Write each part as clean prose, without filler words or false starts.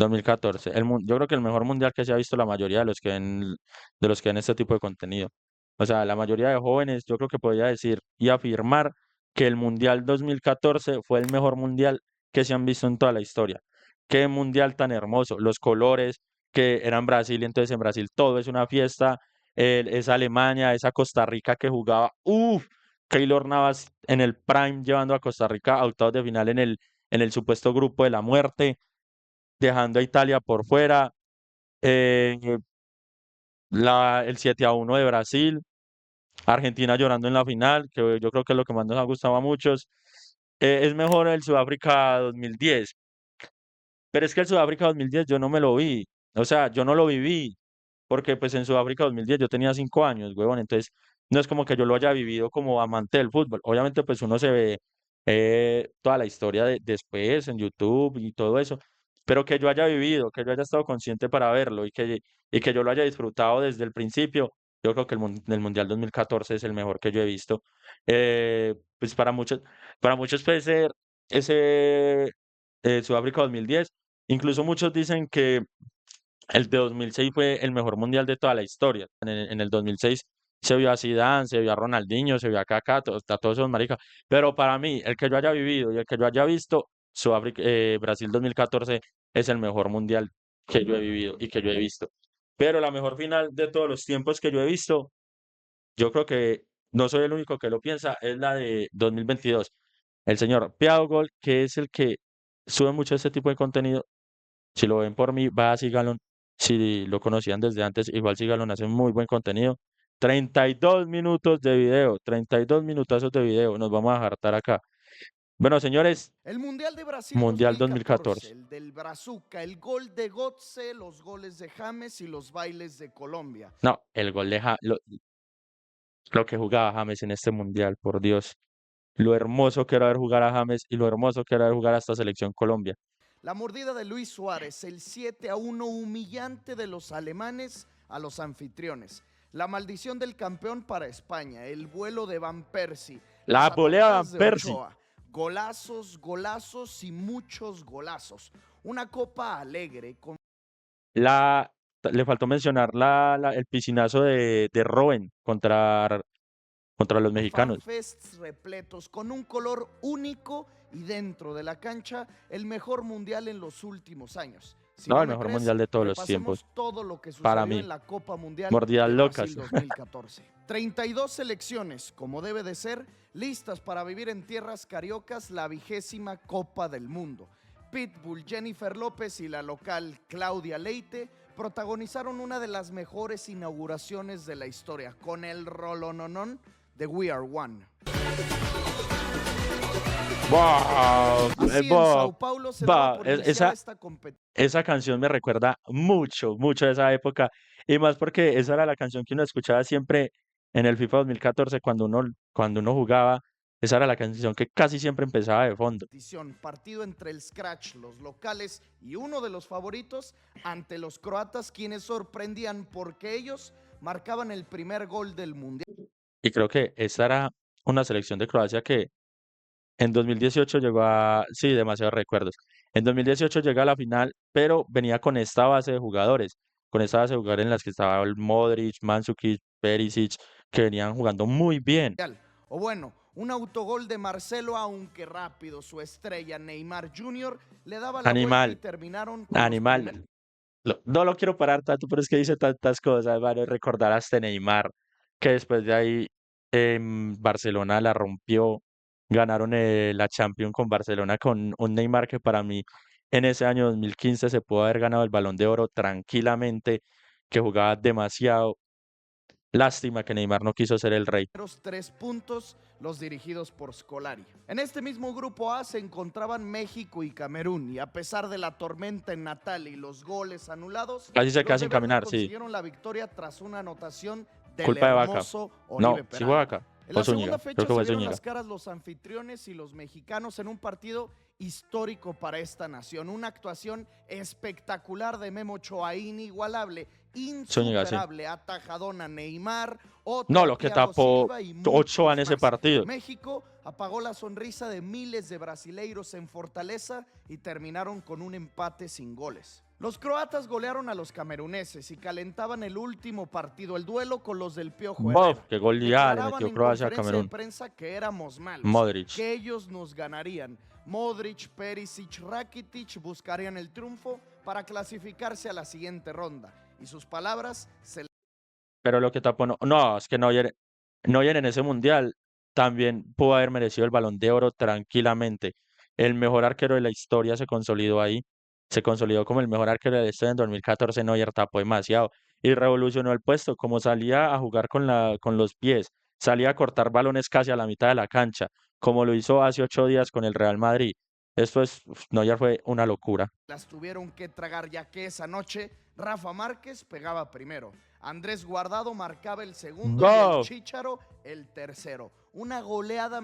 2014. Yo creo que el mejor mundial que se ha visto la mayoría de los que ven este tipo de contenido. O sea, la mayoría de jóvenes, yo creo que podría decir y afirmar que el Mundial 2014 fue el mejor mundial que se han visto en toda la historia. Qué mundial tan hermoso. Los colores que eran Brasil, y entonces en Brasil todo es una fiesta. Esa Alemania, esa Costa Rica que jugaba. Uf, Keylor Navas en el prime llevando a Costa Rica a octavos de final en el supuesto grupo de la muerte, dejando a Italia por fuera, eh, el 7-1 de Brasil, Argentina llorando en la final, que yo creo que es lo que más nos ha gustado a muchos. Es mejor el Sudáfrica 2010, pero es que el Sudáfrica 2010 yo no me lo vi, o sea, yo no lo viví, porque pues en Sudáfrica 2010 yo tenía 5 años, huevón, entonces no es como que yo lo haya vivido como amante del fútbol. Obviamente pues uno se ve toda la historia después en YouTube y todo eso, pero que yo haya vivido, que yo haya estado consciente para verlo y que yo lo haya disfrutado desde el principio, yo creo que el Mundial 2014 es el mejor que yo he visto. Pues para muchos puede ser ese Sudáfrica 2010, incluso muchos dicen que el de 2006 fue el mejor mundial de toda la historia. En el 2006 se vio a Zidane, se vio a Ronaldinho, se vio a Kaká, a todos esos maricas. Pero para mí, el que yo haya vivido y el que yo haya visto, Brasil 2014 es el mejor mundial que yo he vivido y que yo he visto. Pero la mejor final de todos los tiempos que yo he visto, yo creo que no soy el único que lo piensa, es la de 2022. El señor Piau Gol, que es el que sube mucho este tipo de contenido. Si lo ven por mí, va a Sigalon. Si lo conocían desde antes, igual Sigalon hace muy buen contenido. 32 minutos de video, 32 minutazos de video. Nos vamos a hartar acá. Bueno, señores, El Mundial de Brasil Mundial 2014, 2014. el del Brazuca, el gol de Gotze, los goles de James y los bailes de Colombia. No, el gol de lo que jugaba James en este Mundial, por Dios. Lo hermoso que era ver jugar a James y lo hermoso que era ver jugar a esta selección Colombia. La mordida de Luis Suárez, el 7-1 humillante de los alemanes a los anfitriones. La maldición del campeón para España, el vuelo de Van Persie, las La polea de Van atajadas de Persie. Ochoa, golazos, golazos y muchos golazos. Una copa alegre con La, le faltó mencionar el piscinazo de Robben contra los mexicanos. fanfests repletos, con un color único y dentro de la cancha, el mejor mundial en los últimos años. Si No, no el me mejor crees, mundial de todos los repasemos tiempos, todo lo que para sucedió mí. en la Copa Mundial Mordidas de locas. Brasil 2014. 32 selecciones, como debe de ser, listas para vivir en tierras cariocas la 20ª Copa del Mundo. Pitbull, Jennifer López y la local Claudia Leite protagonizaron una de las mejores inauguraciones de la historia, con el rolononón de We Are One. Así en Sao Paulo se daba por iniciada esta competición. Esa canción me recuerda mucho, mucho a esa época. Y más porque esa era la canción que uno escuchaba siempre en el FIFA 2014 cuando uno jugaba. Esa era la canción que casi siempre empezaba de fondo. Partido entre el Scratch, los locales y uno de los favoritos ante los croatas, quienes sorprendían porque ellos marcaban el primer gol del Mundial. Y creo que esa era una selección de Croacia que en 2018 llegó a, sí, demasiados recuerdos. En 2018 llega a la final, pero venía con esta base de jugadores, con esta base de jugadores en las que estaba el Modric, Mandzukic, Perisic, que venían jugando muy bien. O bueno, un autogol de Marcelo, aunque rápido, su estrella Neymar Jr. le daba la vuelta y Animal, terminaron con los primeros. animal. No lo quiero parar tanto, pero es que dice tantas cosas, vale, recordar hasta Neymar, que después de ahí en Barcelona la rompió, ganaron la Champions con Barcelona con un Neymar que para mí en ese año 2015 se pudo haber ganado el Balón de Oro tranquilamente, que jugaba demasiado. Lástima que Neymar no quiso ser el rey. Los 3 puntos, los dirigidos por Scolari. En este mismo grupo A se encontraban México y Camerún, y a pesar de la tormenta en Natal y los goles anulados, Casi se queda los de sin verde caminar, sí. consiguieron la victoria tras una anotación del Culpa de Vaca. hermoso No, Oribe sí fue Peralta. Vaca. En Fue la Zúñiga. segunda Creo fecha que se fue vieron Zúñiga. las caras los anfitriones y los mexicanos en un partido histórico para esta nación. Una actuación espectacular de Memo Ochoa, inigualable, Zúñiga, sí. insuperable, atajadona Neymar, otra No, de lo que Thiago tapó Silva y Ochoa en muchos ese más. partido. México apagó la sonrisa de miles de brasileiros en Fortaleza y terminaron con un empate sin goles. Los croatas golearon a los cameruneses y calentaban el último partido, el duelo con los del Piojo Herrera. Qué goleada le Declaraban metió en Croacia a conferencia de Camerún. prensa que éramos malos, Modric. que ellos nos ganarían. Modric, Perisic, Rakitic buscarían el triunfo para clasificarse a la siguiente ronda. Y sus palabras se... Pero lo que tapó, no, es que Neuer en ese mundial también pudo haber merecido el Balón de Oro tranquilamente. El mejor arquero de la historia se consolidó ahí. Se consolidó como el mejor arquero de la historia en 2014. Neuer tapó demasiado y revolucionó el puesto. Como salía a jugar con los pies, salía a cortar balones casi a la mitad de la cancha, como lo hizo hace 8 días con el Real Madrid. Neuer fue una locura. las tuvieron que tragar, ya que esa noche Rafa Márquez pegaba primero, Andrés Guardado marcaba el segundo y el ¡Bof! Chícharo el tercero. Una goleada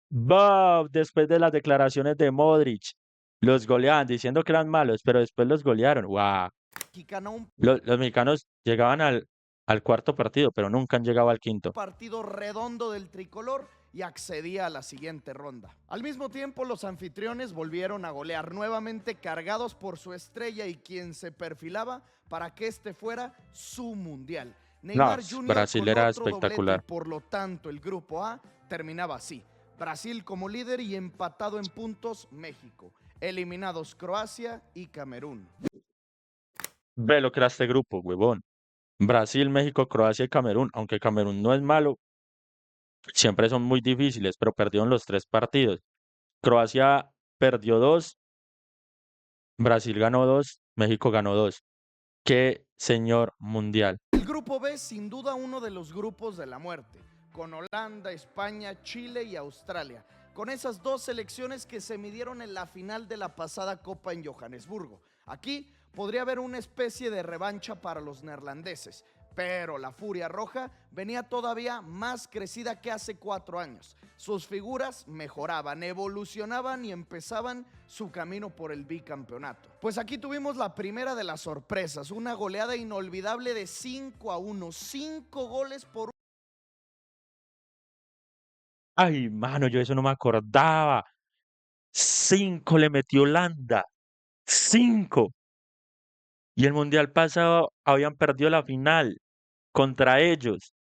¡Bof! Después de las declaraciones de Modric, los goleaban diciendo que eran malos, pero después los golearon. ¡Wow! mexicana, un Los mexicanos llegaban al cuarto partido, pero nunca han llegado al quinto. partido redondo del tricolor y accedía a la siguiente ronda. Al mismo tiempo, los anfitriones volvieron a golear nuevamente, cargados por su estrella y quien se perfilaba para que este fuera su mundial. No, Neymar Jr. Brasil con era otro doblete, espectacular. por lo tanto el grupo A terminaba así. Brasil como líder y empatado en puntos México. Eliminados Croacia y Camerún. Ve lo que era este grupo, huevón. Brasil, México, Croacia y Camerún. Aunque Camerún no es malo, siempre son muy difíciles, pero perdieron los 3 partidos. Croacia perdió 2, Brasil ganó 2, México ganó 2. ¡Qué señor mundial! El grupo B, sin duda, uno de los grupos de la muerte, con Holanda, España, Chile y Australia, con esas dos selecciones que se midieron en la final de la pasada Copa en Johannesburgo. Aquí podría haber una especie de revancha para los neerlandeses, pero la Furia Roja venía todavía más crecida que hace 4 años. Sus figuras mejoraban, evolucionaban y empezaban su camino por el bicampeonato. Pues aquí tuvimos la primera de las sorpresas, una goleada inolvidable de 5-1, 5 goles por... Ay, mano, yo eso no me acordaba. 5 le metió Holanda. 5. Y el mundial pasado habían perdido la final contra ellos.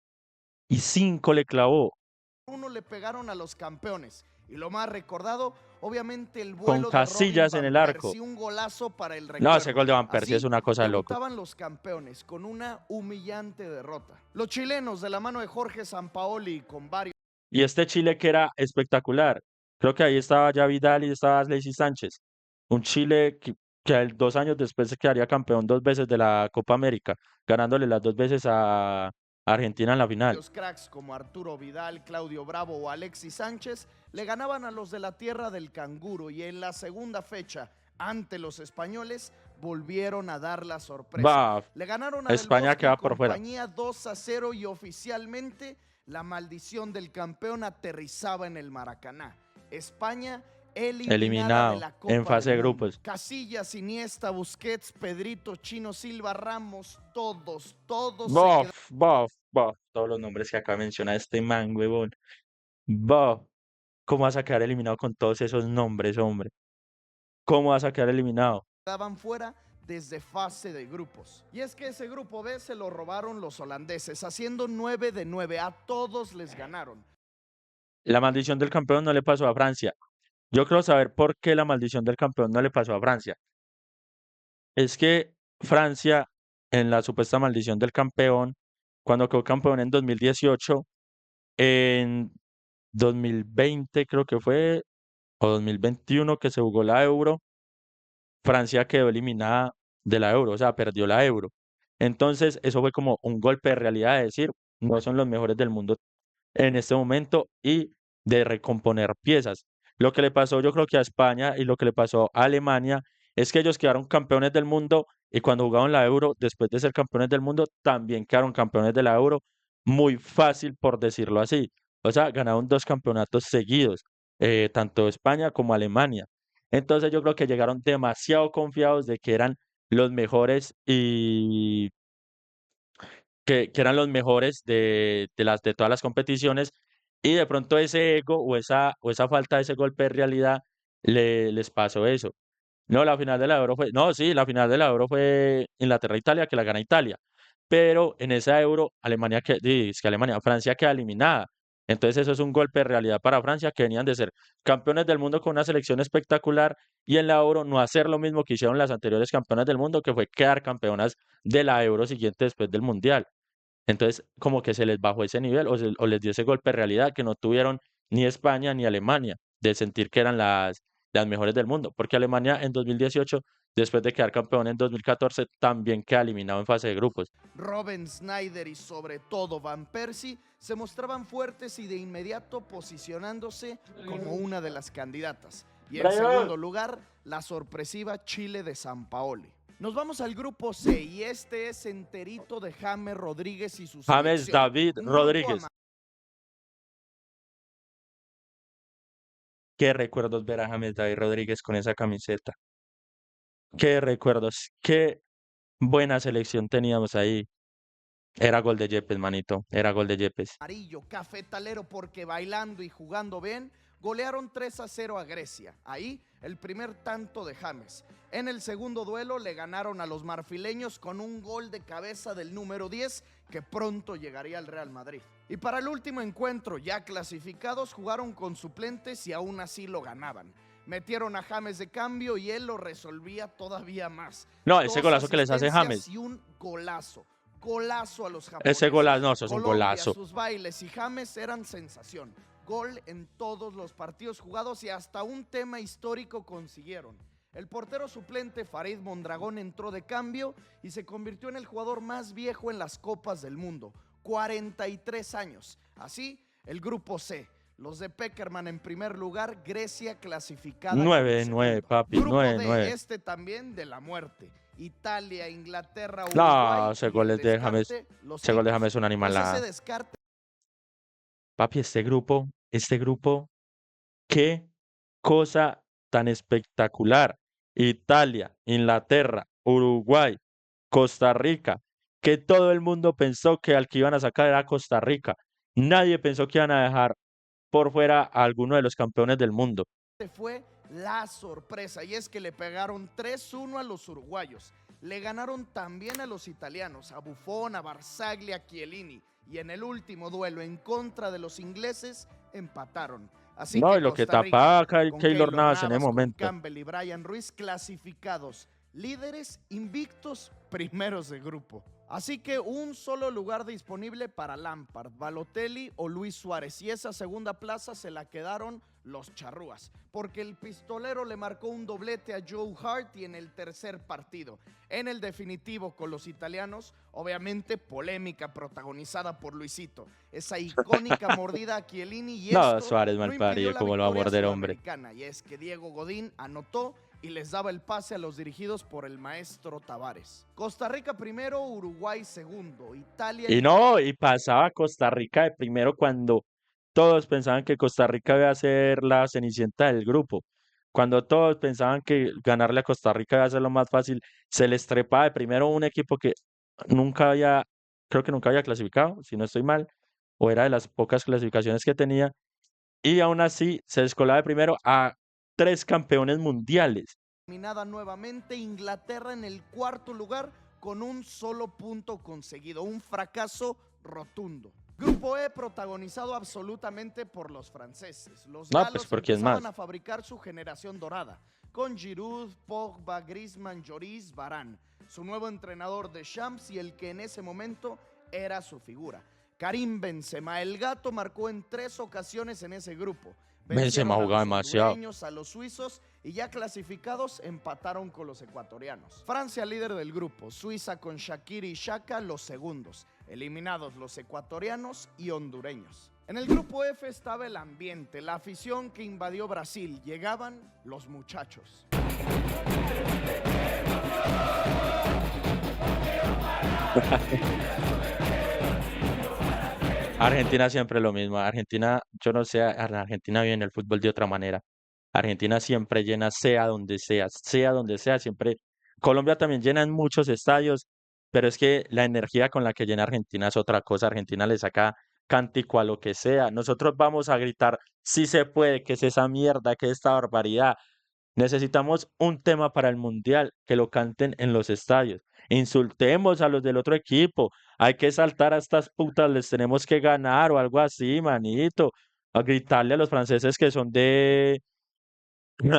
Y 5 le clavó. Uno le pegaron a los campeones. Y lo más recordado, obviamente el Con vuelo de Robin Casillas en Van el arco. Persie, un golazo para el No, ese recuerdo. gol de Van Persie es Así una cosa de loco. debutaban los campeones con una humillante derrota. Los chilenos, de la mano de Jorge Sampaoli, con varios Y este Chile que era espectacular. Creo que ahí estaba ya Vidal y estaba Alexis Sánchez. Un Chile que 2 años después se quedaría campeón 2 veces de la Copa América, ganándole las 2 veces a Argentina en la final. cracks como Arturo Vidal, Claudio Bravo o Alexis Sánchez le ganaban a los de la tierra del canguro, y en la segunda fecha ante los españoles volvieron a dar la sorpresa. Va, Le ganaron a España Del Bosque queda y por fuera. compañía 2-0 y oficialmente la maldición del campeón aterrizaba en el Maracaná. España eliminada de Eliminado la Copa en fase del de Mundo. grupos. Casillas, Iniesta, Busquets, Pedrito, Chino Silva, Ramos, todos se Bof. Todos los nombres que acaba de mencionar este man, huevón. Bof. ¿Cómo vas a quedar eliminado con todos esos nombres, hombre? ¿Cómo vas a quedar eliminado? quedaban fuera desde fase de grupos. Y es que ese grupo B se lo robaron los holandeses, haciendo 9 de 9. A todos les ganaron. La maldición del campeón no le pasó a Francia. Yo creo saber por qué la maldición del campeón no le pasó a Francia. Es que Francia, en la supuesta maldición del campeón, cuando quedó campeón en 2018, en 2020 creo que fue, o 2021 que se jugó la Euro, Francia quedó eliminada de la Euro, o sea, perdió la Euro. Entonces, eso fue como un golpe de realidad de decir, no son los mejores del mundo en este momento y de recomponer piezas. Lo que le pasó yo creo que a España y lo que le pasó a Alemania es que ellos quedaron campeones del mundo y cuando jugaron la Euro, después de ser campeones del mundo, también quedaron campeones de la Euro, muy fácil por decirlo así. O sea, ganaron 2 campeonatos seguidos, tanto España como Alemania. Entonces yo creo que llegaron demasiado confiados de que eran los mejores y que eran los mejores de todas las competiciones, y de pronto ese ego o esa falta de ese golpe de realidad les pasó eso. No, la final de la Euro fue no, sí, la final de la Euro fue Inglaterra-Italia, que la gana Italia, pero en esa Euro Alemania es que Alemania, Francia queda eliminada. Entonces eso es un golpe de realidad para Francia, que venían de ser campeones del mundo con una selección espectacular, y en la Euro no hacer lo mismo que hicieron las anteriores campeonas del mundo, que fue quedar campeonas de la Euro siguiente después del Mundial. Entonces, como que se les bajó ese nivel o les dio ese golpe de realidad que no tuvieron ni España ni Alemania, de sentir que eran las mejores del mundo, porque Alemania en 2018, después de quedar campeón en 2014, también queda eliminado en fase de grupos. Robben, Snyder y sobre todo Van Persie se mostraban fuertes y de inmediato posicionándose como una de las candidatas. Y en segundo lugar, la sorpresiva Chile de Sampaoli. Nos vamos al grupo C y este es enterito de James Rodríguez y su James selección. David Un grupo Rodríguez. Qué recuerdos ver a James David Rodríguez con esa camiseta. Qué recuerdos. Qué buena selección teníamos ahí. Era gol de Yepes, manito. Era gol de Yepes. amarillo, cafetalero, porque bailando y jugando bien, golearon 3-0 a Grecia. Ahí el primer tanto de James. En el segundo duelo le ganaron a los marfileños con un gol de cabeza del número 10 que pronto llegaría al Real Madrid. Y para el último encuentro, ya clasificados, jugaron con suplentes y aún así lo ganaban. Metieron a James de cambio y él lo resolvía todavía más. No, ese 2 golazo que les hace asistencias James. y un golazo. Golazo a los Ese japoneses. golazo, no, eso es un Colombia, golazo. sus bailes y James eran sensación. Gol en todos los partidos jugados y hasta un tema histórico consiguieron. El portero suplente Farid Mondragón entró de cambio y se convirtió en el jugador más viejo en las Copas del Mundo, 43 años. Así, el grupo C. Los de Peckerman en primer lugar, Grecia clasificada como 9-9, segundo. papi, Grupo D, 9-9. este también de la muerte. Italia, Inglaterra, No, Uruguay ese y gol el es de James. descarte, los Ese gol de ticos. James es una Pues ese animalada. descarte Papi, este grupo, qué cosa tan espectacular. Italia, Inglaterra, Uruguay, Costa Rica, que todo el mundo pensó que al que iban a sacar era Costa Rica. Nadie pensó que iban a dejar por fuera a alguno de los campeones del mundo. fue la sorpresa y es que le pegaron 3-1 a los uruguayos. Le ganaron también a los italianos, a Buffon, a Barzagli, a Chiellini. Y en el último duelo en contra de los ingleses empataron. Así No, que y lo que Costa Rica, tapaba con Keylor Navas en ese con momento. Campbell y Brian Ruiz clasificados, líderes invictos, primeros de grupo. Así que un solo lugar disponible para Lampard, Balotelli o Luis Suárez, y esa segunda plaza se la quedaron los charrúas, porque el pistolero le marcó un doblete a Joe Hart y en el tercer partido. En el definitivo con los italianos, obviamente polémica protagonizada por Luisito, esa icónica mordida a Chiellini y No, esto Suárez no impidió malparido, la cómo lo va a victoria morder, hombre. sudamericana, y es que Diego Godín anotó y les daba el pase a los dirigidos por el maestro Tavares. Costa Rica primero, Uruguay segundo, Italia Y no, y pasaba Costa Rica de primero cuando todos pensaban que Costa Rica iba a ser la cenicienta del grupo. Cuando todos pensaban que ganarle a Costa Rica iba a ser lo más fácil, se les trepaba de primero un equipo que nunca había, creo que nunca había clasificado, si no estoy mal, o era de las pocas clasificaciones que tenía, y aún así se descolaba de primero a 3 campeones mundiales. eliminada nuevamente, Inglaterra en el cuarto lugar con un solo punto conseguido, un fracaso rotundo. Grupo E protagonizado absolutamente por los franceses. Los No, galos pues por quién empezaban más. a fabricar su generación dorada, con Giroud, Pogba, Griezmann, Lloris, Varane. Su nuevo entrenador Deschamps y el que en ese momento era su figura. Karim Benzema, el gato, marcó en 3 ocasiones en ese grupo. Benzema Vencieron a jugaba los demasiado. hondureños, a los suizos y ya clasificados empataron con los ecuatorianos. Francia líder del grupo, Suiza con Shaqiri y Xhaka los segundos, eliminados los ecuatorianos y hondureños. En el grupo F estaba el ambiente, la afición que invadió Brasil, llegaban los muchachos. Argentina siempre lo mismo. Argentina, yo no sé, Argentina vive en el fútbol de otra manera. Argentina siempre llena, sea donde sea, siempre. Colombia también llena en muchos estadios, pero es que la energía con la que llena Argentina es otra cosa. Argentina le saca cántico a lo que sea. Nosotros vamos a gritar, sí se puede, que es esa mierda, que es esta barbaridad. Necesitamos un tema para el mundial, que lo canten en los estadios. Insultemos a los del otro equipo. Hay que saltar a estas putas, les tenemos que ganar o algo así, manito. A gritarle a los franceses que son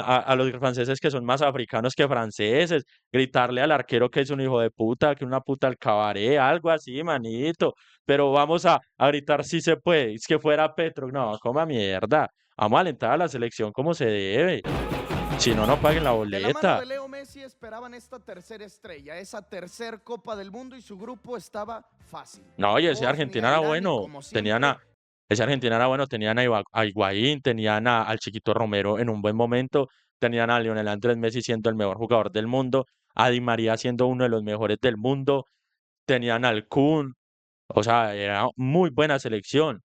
a los franceses que son más africanos que franceses, gritarle al arquero que es un hijo de puta, que una puta al cabaret, algo así, manito. Pero vamos a gritar si se puede. Es que fuera Petro, no, coma mierda. Vamos a alentar a la selección como se debe. Si no, no paguen la De la mano boleta. de Leo Messi esperaban esta tercera estrella, esa tercer Copa del Mundo y su grupo estaba fácil. No, y ese Argentina Bosnia, era Irán y bueno. como Tenían siempre, ese Argentina era bueno, tenían a Higuaín, tenían al Chiquito Romero en un buen momento, tenían a Lionel Andrés Messi siendo el mejor jugador del mundo, a Di María siendo uno de los mejores del mundo, tenían al Kun, o sea, era muy buena selección.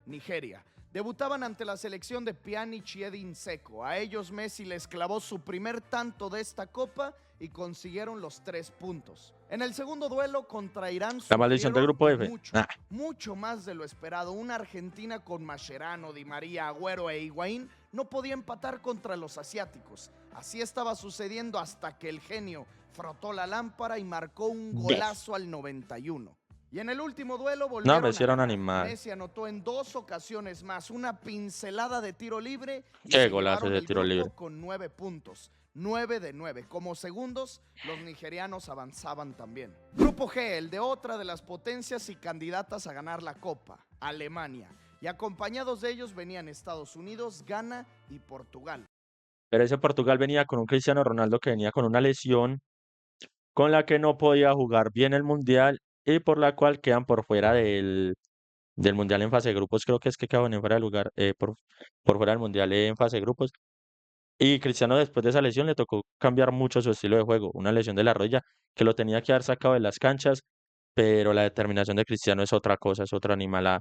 Nigeria. Debutaban ante la selección de Pjanic y Edin Dzeko. A ellos Messi les clavó su primer tanto de esta copa y consiguieron los 3 puntos. En el segundo duelo contra Irán La maldición del sufrieron grupo F. mucho, mucho más de lo esperado. Una Argentina con Mascherano, Di María, Agüero e Higuaín no podía empatar contra los asiáticos. Así estaba sucediendo hasta que el genio frotó la lámpara y marcó un golazo al 91. Y en el último duelo No, volvieron Messi a era un ganar. animal. Messi anotó en 2 ocasiones más, una pincelada de tiro libre y Qué se golazo llevaron de el tiro libre. grupo con 9 puntos. 9 de 9. Como segundos, los nigerianos avanzaban también. Grupo G, el de otra de las potencias y candidatas a ganar la Copa, Alemania. Y acompañados de ellos venían Estados Unidos, Ghana y Portugal. Pero ese Portugal venía con un Cristiano Ronaldo que venía con una lesión con la que no podía jugar bien el Mundial y por la cual quedan por fuera del Mundial en fase de grupos. Creo que es que quedaban en fuera de lugar, por fuera del Mundial en fase de grupos. Y Cristiano después de esa lesión le tocó cambiar mucho su estilo de juego. Una lesión de la rodilla que lo tenía que haber sacado de las canchas, pero la determinación de Cristiano es otra cosa, es otro animal.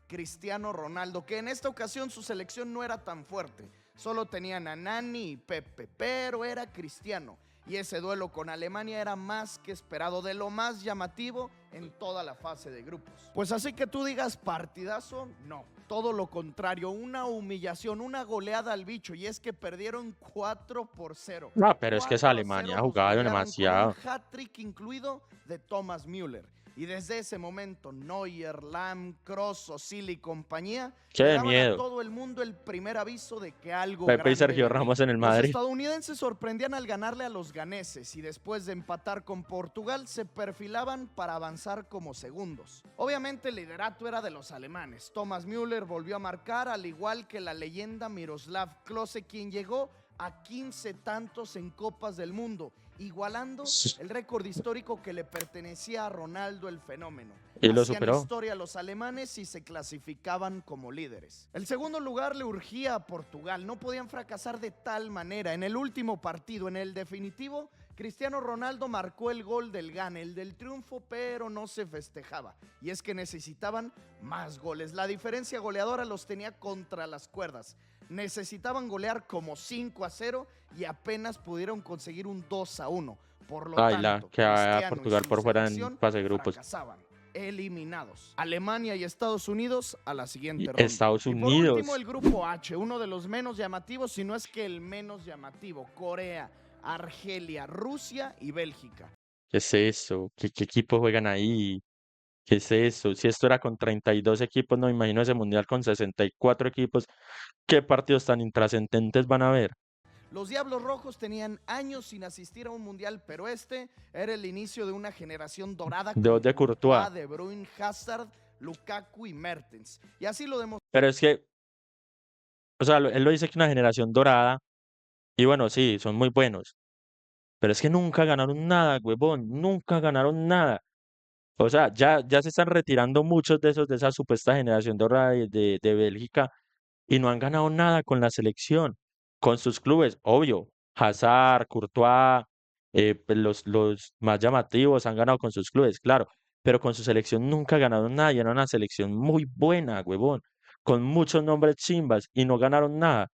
Cristiano Ronaldo, que en esta ocasión su selección no era tan fuerte. Solo tenían a Nani y Pepe, pero era Cristiano. Y ese duelo con Alemania era más que esperado, de lo más llamativo en toda la fase de grupos. Pues así que tú digas partidazo, no. Todo lo contrario, una humillación, una goleada al bicho. Y es que perdieron 4-0. No, pero es que esa 4-0 Alemania ha los jugado golearon con demasiado. un hat-trick incluido de Thomas Müller. Y desde ese momento, Neuer, Lahm, Kroos, Özil y compañía Qué le de daban a miedo. todo el mundo el primer aviso de que algo Pepe y grande Sergio venía. Ramos en el Los Madrid. estadounidenses sorprendían al ganarle a los ganeses y después de empatar con Portugal se perfilaban para avanzar como segundos. Obviamente el liderato era de los alemanes. Thomas Müller volvió a marcar, al igual que la leyenda Miroslav Klose, quien llegó a 15 tantos en Copas del Mundo, igualando el récord histórico que le pertenecía a Ronaldo el Fenómeno. Y lo Hacían superó. historia los alemanes y se clasificaban como líderes. El segundo lugar le urgía a Portugal. No podían fracasar de tal manera. En el último partido, en el definitivo, Cristiano Ronaldo marcó el gol del gane, el del triunfo, pero no se festejaba. Y es que necesitaban más goles. La diferencia goleadora los tenía contra las cuerdas. Necesitaban golear como 5-0 y apenas pudieron conseguir un 2-1. Por lo Baila, tanto, que a Cristiano y Portugal su por fuera en selección fase de grupos. fracasaban, eliminados. Alemania y Estados Unidos a la siguiente Y ronda. Estados Y por último, Unidos. el grupo H, uno de los menos llamativos, si no es que el menos llamativo. Corea, Argelia, Rusia y Bélgica. ¿Qué es eso? ¿Qué equipos juegan ahí? ¿Qué es eso? Si esto era con 32 equipos, no me imagino ese mundial con 64 equipos. ¿Qué partidos tan intrascendentes van a haber? Los Diablos Rojos tenían años sin asistir a un mundial, pero este era el inicio de una generación dorada De con De Courtois. De Bruyne, Hazard, Lukaku y Mertens. Y así lo demostró. Pero es que, o sea, él lo dice que una generación dorada, y bueno, sí, son muy buenos, pero es que nunca ganaron nada, huevón, nunca ganaron nada. O sea, ya se están retirando muchos de esos, de esa supuesta generación dorada de Bélgica, y no han ganado nada con la selección, con sus clubes, obvio. Hazard, Courtois, pues los más llamativos han ganado con sus clubes, claro, pero con su selección nunca ganaron nada y era una selección muy buena, huevón, con muchos nombres chimbas y no ganaron nada.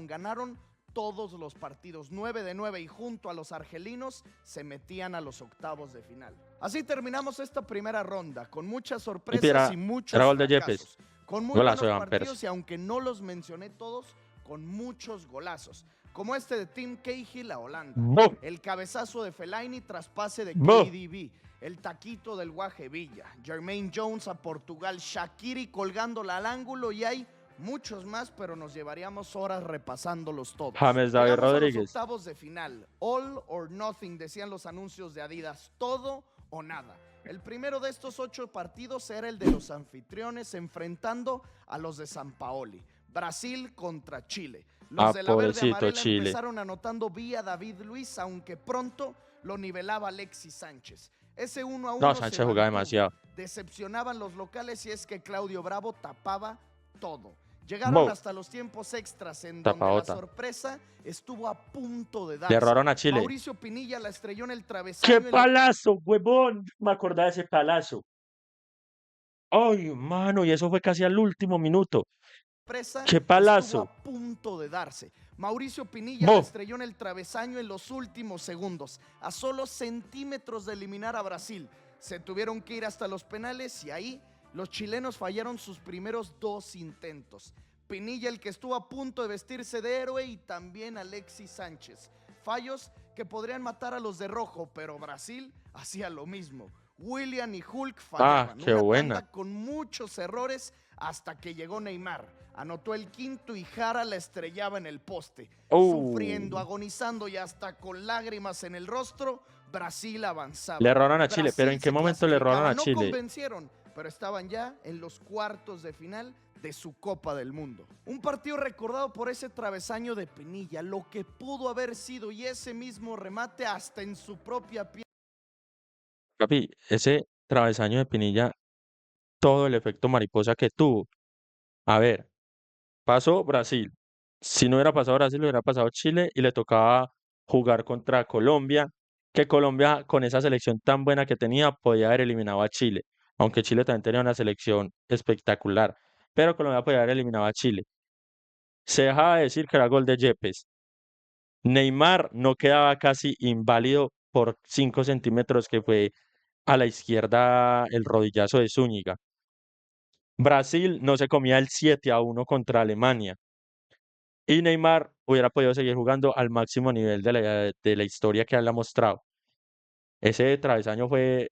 Ganaron todos los partidos, 9 de 9, y junto a los argelinos se metían a los octavos de final. Así terminamos esta primera ronda, con muchas Y sorpresas era, y muchos era gol de Yepes. fracasos, con muy Golazo buenos de Van Persie. partidos y aunque no los mencioné todos, con muchos golazos, como este de Tim Cahill a Holanda, ¡Buf! el cabezazo de Fellaini tras pase de ¡Buf! KDB, el taquito del Guaje Villa, Jermaine Jones a Portugal, Shaqiri colgándola al ángulo, y hay muchos más, pero nos llevaríamos horas repasándolos todos. James David Llegamos a los Rodríguez. octavos de final. All or nothing, decían los anuncios de Adidas. Todo o nada. El primero de estos 8 partidos era el de los anfitriones enfrentando a los de San Paoli. Brasil contra Chile. Los de la verde Pobrecito amarela Chile. empezaron anotando vía David Luiz, aunque pronto lo nivelaba Alexis Sánchez. Ese 1-1 No, se Sánchez jugaba mantuvo. demasiado. Decepcionaban los locales y es que Claudio Bravo tapaba todo. Llegaron Buf. hasta los tiempos extras en donde la Tapaota. sorpresa estuvo a punto de Le darse. erraron a Chile. Mauricio Pinilla la estrelló en el travesaño. ¡Qué palazo, huevón! Me acordaba de ese palazo. ¡Ay, mano! Y eso fue casi al último minuto. sorpresa ¡Qué estuvo palazo! a punto de darse. Mauricio Pinilla la ¡Buf! estrelló en el travesaño en los últimos segundos, a solo centímetros de eliminar a Brasil. Se tuvieron que ir hasta los penales y ahí los chilenos fallaron sus primeros 2 intentos. Pinilla, el que estuvo a punto de vestirse de héroe, y también Alexis Sánchez. Fallos que podrían matar a los de rojo, pero Brasil hacía lo mismo. William y Hulk fallaban. qué Una buena. tanda con muchos errores hasta que llegó Neymar. Anotó el quinto y Jara la estrellaba en el poste. Sufriendo, agonizando y hasta con lágrimas en el rostro, Brasil avanzaba. Le erraron a Chile, pero ¿en qué se momento le erraron a clasificaba. Chile? No convencieron, pero estaban ya en los cuartos de final de su Copa del Mundo. Un partido recordado por ese travesaño de Pinilla, lo que pudo haber sido, y ese mismo remate hasta en su propia pierna. Papi, ese travesaño de Pinilla, todo el efecto mariposa que tuvo. A ver, pasó Brasil. Si no hubiera pasado Brasil, hubiera pasado Chile y le tocaba jugar contra Colombia, que Colombia con esa selección tan buena que tenía podía haber eliminado a Chile, aunque Chile también tenía una selección espectacular, pero Colombia podía haber eliminado a Chile. Se dejaba de decir que era gol de Yepes. Neymar no quedaba casi inválido por 5 centímetros, que fue a la izquierda el rodillazo de Zúñiga. Brasil no se comía el 7-1 contra Alemania. Y Neymar hubiera podido seguir jugando al máximo nivel de la historia que él ha mostrado. Ese travesaño fue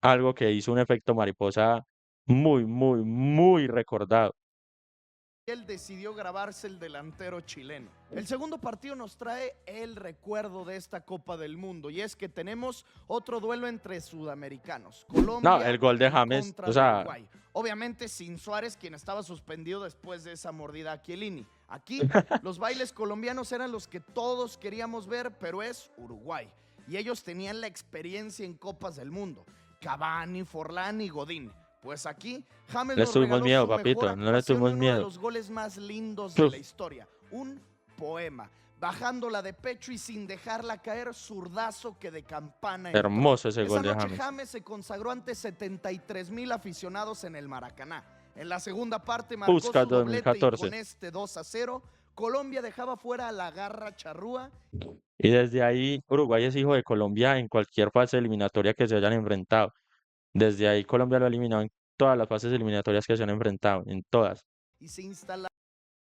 algo que hizo un efecto mariposa muy, muy, muy recordado. Él decidió grabarse el delantero chileno. El segundo partido nos trae el recuerdo de esta Copa del Mundo, y es que tenemos otro duelo entre sudamericanos. Colombia No, el gol de en James, contra o de sea, Uruguay. Obviamente sin Suárez, quien estaba suspendido después de esa mordida a Chiellini. Aquí los bailes colombianos eran los que todos queríamos ver, pero es Uruguay. Y ellos tenían la experiencia en Copas del Mundo. Cavani, Forlán y Godín. Pues aquí James le nos tuvimos regaló miedo, su papito, mejor no le actuación, tuvimos uno de miedo. los goles más lindos de Uf. la historia. Un poema. Bajándola de pecho y sin dejarla caer, zurdazo que de campana entró. Hermoso ese gol de Esa noche James. James se consagró ante 73,000 aficionados en el Maracaná. En la segunda parte marcó Puskás su doblete y 2014. con este 2-0 Colombia dejaba fuera a la garra charrúa. Y desde ahí Uruguay es hijo de Colombia en cualquier fase eliminatoria que se hayan enfrentado. Desde ahí Colombia lo ha eliminado en todas las fases eliminatorias que se han enfrentado, en todas. Y se instalaban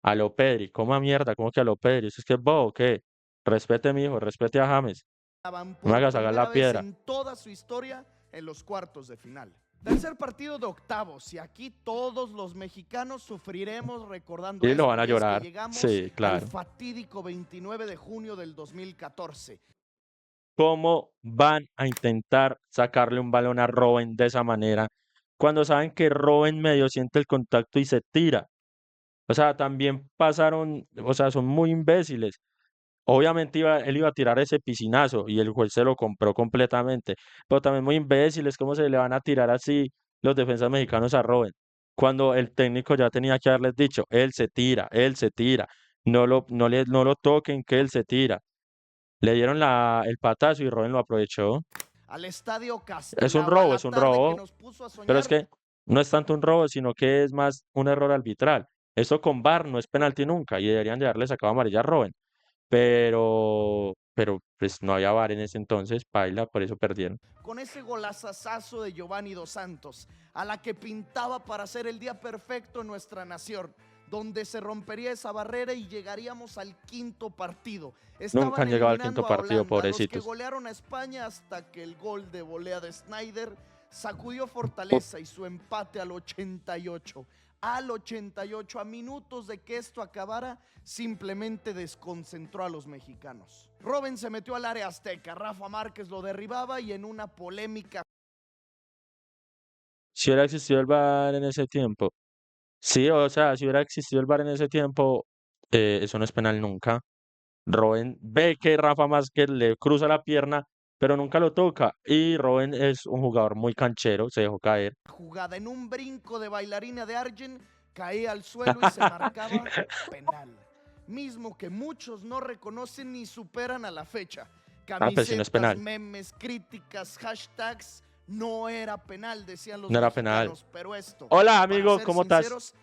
A lo Pedri, ¿cómo mierda? ¿Cómo que a lo Pedri? ¿Eso es que es bobo o qué? Respete, mijo, respete a James. No me por hagas sacar la primera vez piedra. en toda su historia en los cuartos de final. Tercer partido de octavos, y aquí todos los mexicanos sufriremos recordando Y lo esto, van a y es que llorar. llegamos Sí, claro. al fatídico 29 de junio del 2014. ¿Cómo van a intentar sacarle un balón a Robben de esa manera cuando saben que Robben medio siente el contacto y se tira? O sea, también pasaron, o sea, son muy imbéciles. Obviamente él iba a tirar ese piscinazo y el juez se lo compró completamente, pero también muy imbéciles, ¿cómo se le van a tirar así los defensas mexicanos a Robben? Cuando el técnico ya tenía que haberles dicho, él se tira, no lo toquen, que él se tira. Le dieron el patazo y Robben lo aprovechó. Al estadio Es un Castelao, a robo, la es un tarde que robo, nos puso a pero es soñar. que no es tanto un robo, sino que es más un error arbitral. Eso con VAR no es penalti nunca y deberían de darle sacado amarilla a Robben. pero pues no había VAR en ese entonces, paila, por eso perdieron. Con ese golazazazo de Giovanni Dos Santos, a la que pintaba para ser el día perfecto en nuestra nación, donde se rompería esa barrera y llegaríamos al quinto partido. Nunca Estaban han llegado al quinto eliminando a partido, Holanda, los que pobrecitos. golearon a España hasta que el gol de volea de Snyder sacudió Fortaleza y su empate al 88. Al 88, a minutos de que esto acabara, simplemente desconcentró a los mexicanos. Robben se metió al área azteca, Rafa Márquez lo derribaba y en una polémica. Si hubiera existido el VAR en ese tiempo, sí, o sea, si hubiera existido el VAR en ese tiempo, eso no es penal nunca. Robben ve que Rafa Márquez le cruza la pierna, pero nunca lo toca. Y Robben es un jugador muy canchero, se dejó caer. Jugada en un brinco de bailarina de Argent, caía al suelo y se marcaba penal. Mismo que muchos no reconocen ni superan a la fecha. Ah, pues si no es Camisetas, penal, memes, críticas, hashtags, no era penal, decían los no era penal. mexicanos, pero esto, Hola, para amigo, ser ¿cómo estás? sinceros,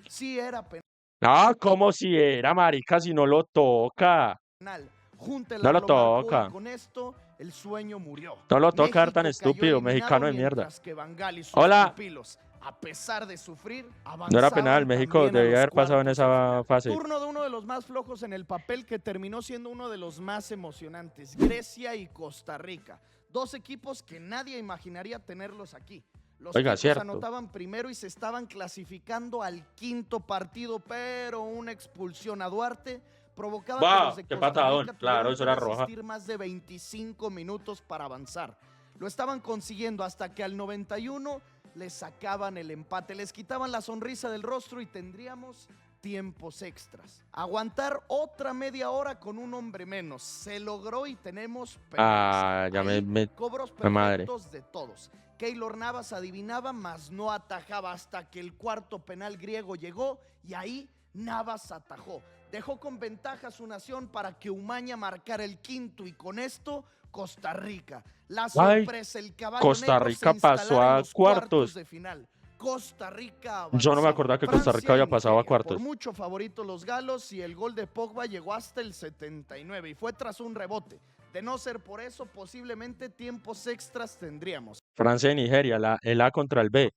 sí era penal. Ah, como si era, marica, si no lo toca. No Júntela lo lo marcó y toca. con esto el sueño murió. No lo toca dar tan México cayó estúpido, eliminado mexicano de mierda. mientras que Bangal y sus Hola, pupilos, a pesar de sufrir, no era penal, avanzaban México también a debía los haber pasado en cuartos de esa final. fase. Turno de uno de los más flojos en el papel que terminó siendo uno de los más emocionantes, Grecia y Costa Rica. Dos equipos que nadie imaginaría tenerlos aquí. Los Oiga, ticos cierto. anotaban primero y se estaban clasificando al quinto partido, pero una expulsión a Duarte provocaba que los de Qué Costa patadón. Rica Claro, tuvieran eso que era roja. resistir más de 25 minutos para avanzar. Lo estaban consiguiendo hasta que al 91 les sacaban el empate, les quitaban la sonrisa del rostro y tendríamos tiempos extras. Aguantar otra media hora con un hombre menos. Se logró y tenemos penales. Ah, ya Ahí, me cobros madre. perfectos de todos. Keylor Navas adivinaba, mas no atajaba hasta que el cuarto penal griego llegó y ahí Navas atajó. Dejó con ventaja a su nación para que Umaña marcara el quinto y con esto Costa Rica. La sorpresa, el caballo Costa negro Rica se pasó instalara en a los cuartos cuartos. de final. Costa Rica Yo no me avanzaba. acordaba que Costa Rica Francia y había pasado a Nigeria, por cuartos. mucho favorito los galos y el gol de Pogba llegó hasta el 79 y fue tras un rebote. De no ser por eso, posiblemente tiempos extras tendríamos. Francia y Nigeria, el A contra el B.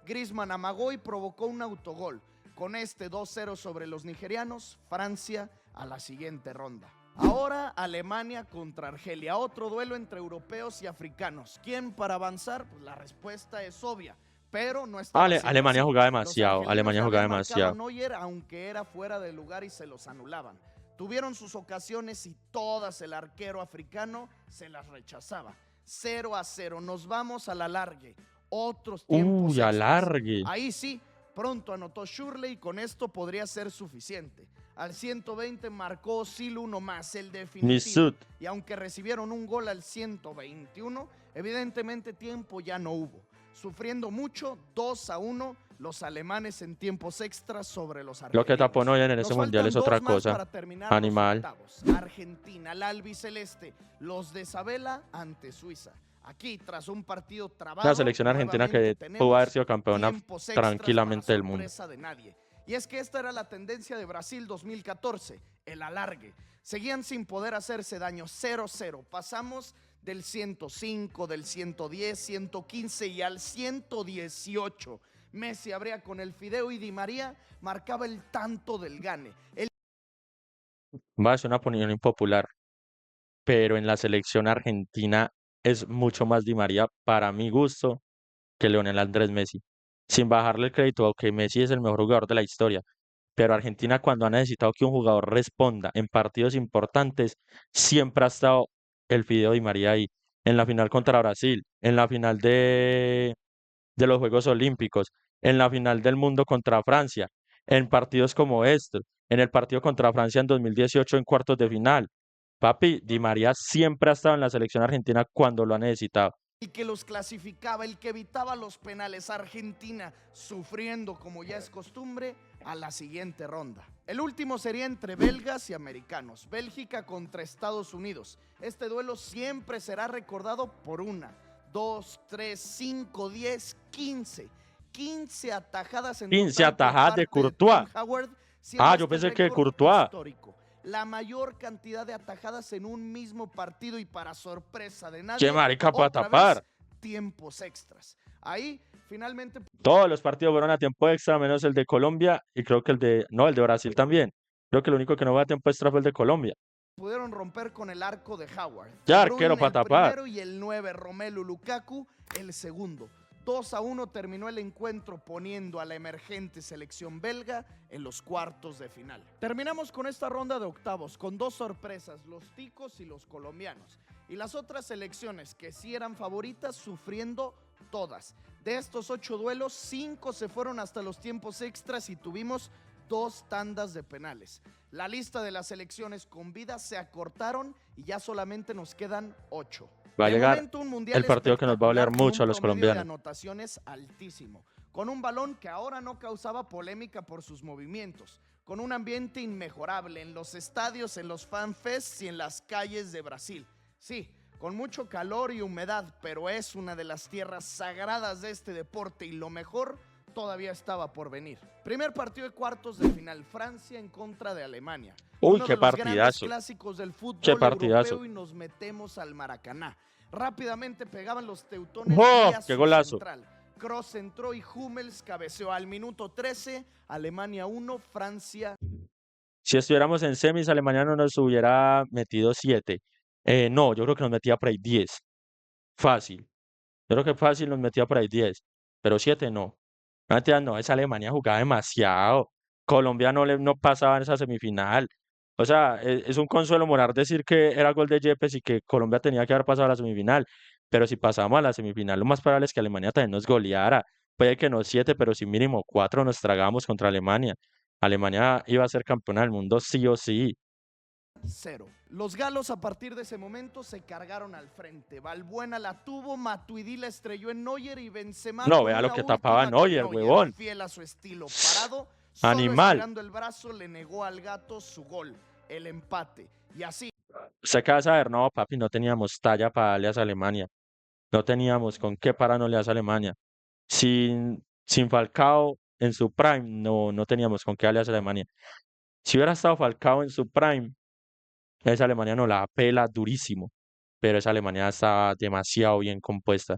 Griezmann amagó y provocó un autogol. Con este 2-0 sobre los nigerianos, Francia a la siguiente ronda. Ahora Alemania contra Argelia, otro duelo entre europeos y africanos. ¿Quién para avanzar? Pues la respuesta es obvia, pero no está Alemania así. jugaba Los demasiado. argelinos Alemania le jugaba habían marcado a demasiado. Neuer, aunque era fuera de lugar y se los anulaban. Tuvieron sus ocasiones y todas el arquero africano se las rechazaba. 0-0, nos vamos a la largue. Otros tiempos extras. Alargue. Ahí sí, pronto anotó Shurley y con esto podría ser suficiente. Al 120 marcó Sil uno más, el definitivo. Misut. Y aunque recibieron un gol al 121, evidentemente tiempo ya no hubo. Sufriendo mucho, 2-1 los alemanes en tiempos extras sobre los argelinos. Lo que tapó Neuer en Nos ese mundial faltan es otra dos más cosa. para terminar Animal. los octavos. Argentina, el albiceleste, los de Sabela ante Suiza. Aquí, tras un partido trabado, La selección argentina que pudo haber sido campeona tranquilamente del mundo. De nadie. Y es que esta era la tendencia de Brasil 2014, el alargue. Seguían sin poder hacerse daño, 0-0. Pasamos del 105, del 110, 115 y al 118. Messi abría con el fideo y Di María marcaba el tanto del gane. Va a ser una opinión impopular, pero en la selección argentina es mucho más Di María, para mi gusto, que Lionel Andrés Messi. Sin bajarle el crédito, aunque Messi es el mejor jugador de la historia. Pero Argentina, cuando ha necesitado que un jugador responda en partidos importantes, siempre ha estado el Fideo Di María ahí. En la final contra Brasil, en la final de los Juegos Olímpicos, en la final del mundo contra Francia, en partidos como estos, en el partido contra Francia en 2018 en cuartos de final. Papi, Di María siempre ha estado en la selección argentina cuando lo ha necesitado. El que los clasificaba, el que evitaba los penales. Argentina sufriendo, como ya es costumbre, a la siguiente ronda. El último sería entre belgas y americanos. Bélgica contra Estados Unidos. Este duelo siempre será recordado por 1, 2, 3, 5, 10, 15. 15 atajadas en 15 total por atajadas de parte Courtois. Tim Howard, siendo Yo este pensé que récord Courtois. histórico. la mayor cantidad de atajadas en un mismo partido y para sorpresa de Qué nadie, marica para otra tapar. vez tiempos extras. Ahí finalmente Todos los partidos fueron a tiempo extra, menos el de Colombia y creo que el de Brasil también. Creo que el único que no va a tiempo extra fue el de Colombia. pudieron romper con el arco de Howard. Ya De arquero Bruyne para el tapar. primero y el 9 Romelu Lukaku el segundo. 2-1 terminó el encuentro poniendo a la emergente selección belga en los cuartos de final. Terminamos con esta ronda de octavos con dos sorpresas, los ticos y los colombianos. Y las otras selecciones que sí eran favoritas sufriendo todas. De estos 8 duelos, 5 se fueron hasta los tiempos extras y tuvimos 2 tandas de penales. La lista de las selecciones con vida se acortaron y ya solamente nos quedan 8. Va a De llegar momento, un mundial el partido que nos va a doler espectacular con mucho a un los promedio de colombianos. anotaciones altísimo, con un balón que ahora no causaba polémica por sus movimientos, con un ambiente inmejorable en los estadios, en los fanfests y en las calles de Brasil. Sí, con mucho calor y humedad, pero es una de las tierras sagradas de este deporte y lo mejor todavía estaba por venir. Primer partido de cuartos de final, Francia en contra de Alemania. Uy, Uno qué de los grandes partidazo. clásicos del Qué fútbol partidazo. europeo y nos metemos al Maracaná. Rápidamente pegaban los teutones ¡Oh! vía ¡Qué su golazo! central. Kroos entró y Hummels cabeceó al minuto 13, Alemania 1, Francia. Si estuviéramos en semis, Alemania no nos hubiera metido 7. No, yo creo que nos metía por ahí 10. Fácil. Yo creo que fácil nos metía por ahí 10. Pero 7 no. No, mentiras, no, esa Alemania jugaba demasiado. Colombia no pasaba en esa semifinal. O sea, es un consuelo morar decir que era gol de Yepes y que Colombia tenía que haber pasado a la semifinal. Pero si pasamos a la semifinal, lo más probable es que Alemania también nos goleara. Puede que no 7, pero sí mínimo 4 nos tragamos contra Alemania. Alemania iba a ser campeona del mundo sí o sí. 0. Los galos a partir de ese momento se cargaron al frente. Valbuena la tuvo, Matuidi la estrelló en Neuer y Benzema No, con vea lo una que tapaba última con Neuer, huevón. fiel a su estilo parado, solo Animal. estirando el brazo le negó al gato su gol, el empate. Y así Usted acaba de saber, no, papi, no teníamos talla para darle a esa Alemania. No teníamos con qué pararnos a Alemania. Sin Falcao en su prime, no teníamos con qué darle a esa Alemania. Si hubiera estado Falcao en su prime, esa Alemania no la pela durísimo. Pero esa Alemania está demasiado bien compuesta.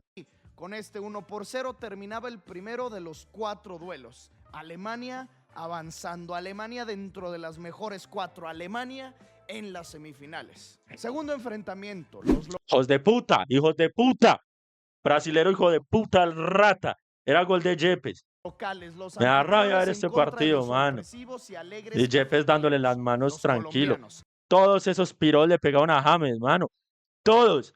con este 1-0 terminaba el primero de los 4 duelos. Alemania avanzando, Alemania dentro de las mejores 4, Alemania en las semifinales. Segundo enfrentamiento, los ¡Hijos de puta! ¡Hijos de puta! Brasilero, hijo de puta, rata. Era gol de Yepes. locales, los Me da rabia ver anfitriones en este contra de partido, los mano. sorpresivos y alegres Y Yepes dándole las cafeteros, manos los tranquilo. colombianos. Todos esos piros le pegaron a James, mano. Todos.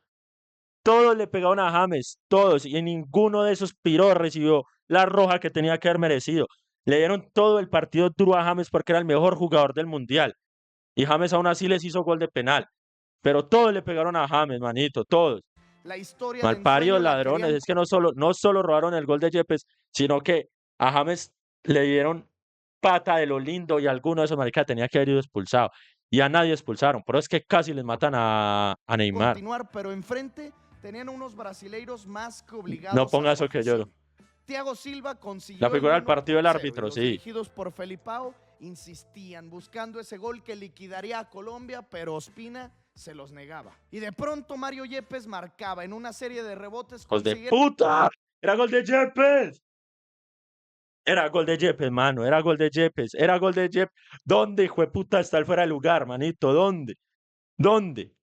Todos le pegaron a James. Todos. Y ninguno de esos piros recibió la roja que tenía que haber merecido. Le dieron todo el partido duro a James porque era el mejor jugador del mundial. Y James aún así les hizo gol de penal. Pero todos le pegaron a James, manito. Todos. La historia de Malparidos ensueño la ladrones. querían Es que no solo robaron el gol de Yepes, sino que a James le dieron pata de lo lindo y alguno de esos maricas tenía que haber ido expulsado. Y a nadie expulsaron. Pero es que casi les matan a Neymar. continuar, pero enfrente tenían unos brasileiros más que obligados No ponga a su eso que lloro. afición. Thiago Silva consiguió La figura el del partido del 1-0 árbitro, y los sí. dirigidos por Felipao insistían buscando ese gol que liquidaría a Colombia, pero Ospina se los negaba. Y de pronto Mario Yepes marcaba en una serie de rebotes. ¡Hijos de puta! ¡Era gol de Yepes! Era gol de Yepes, mano. Era gol de Yepes. Era gol de Yepes. ¿Dónde, hijo de puta, está el fuera de lugar, manito? ¿Dónde? ¿Dónde?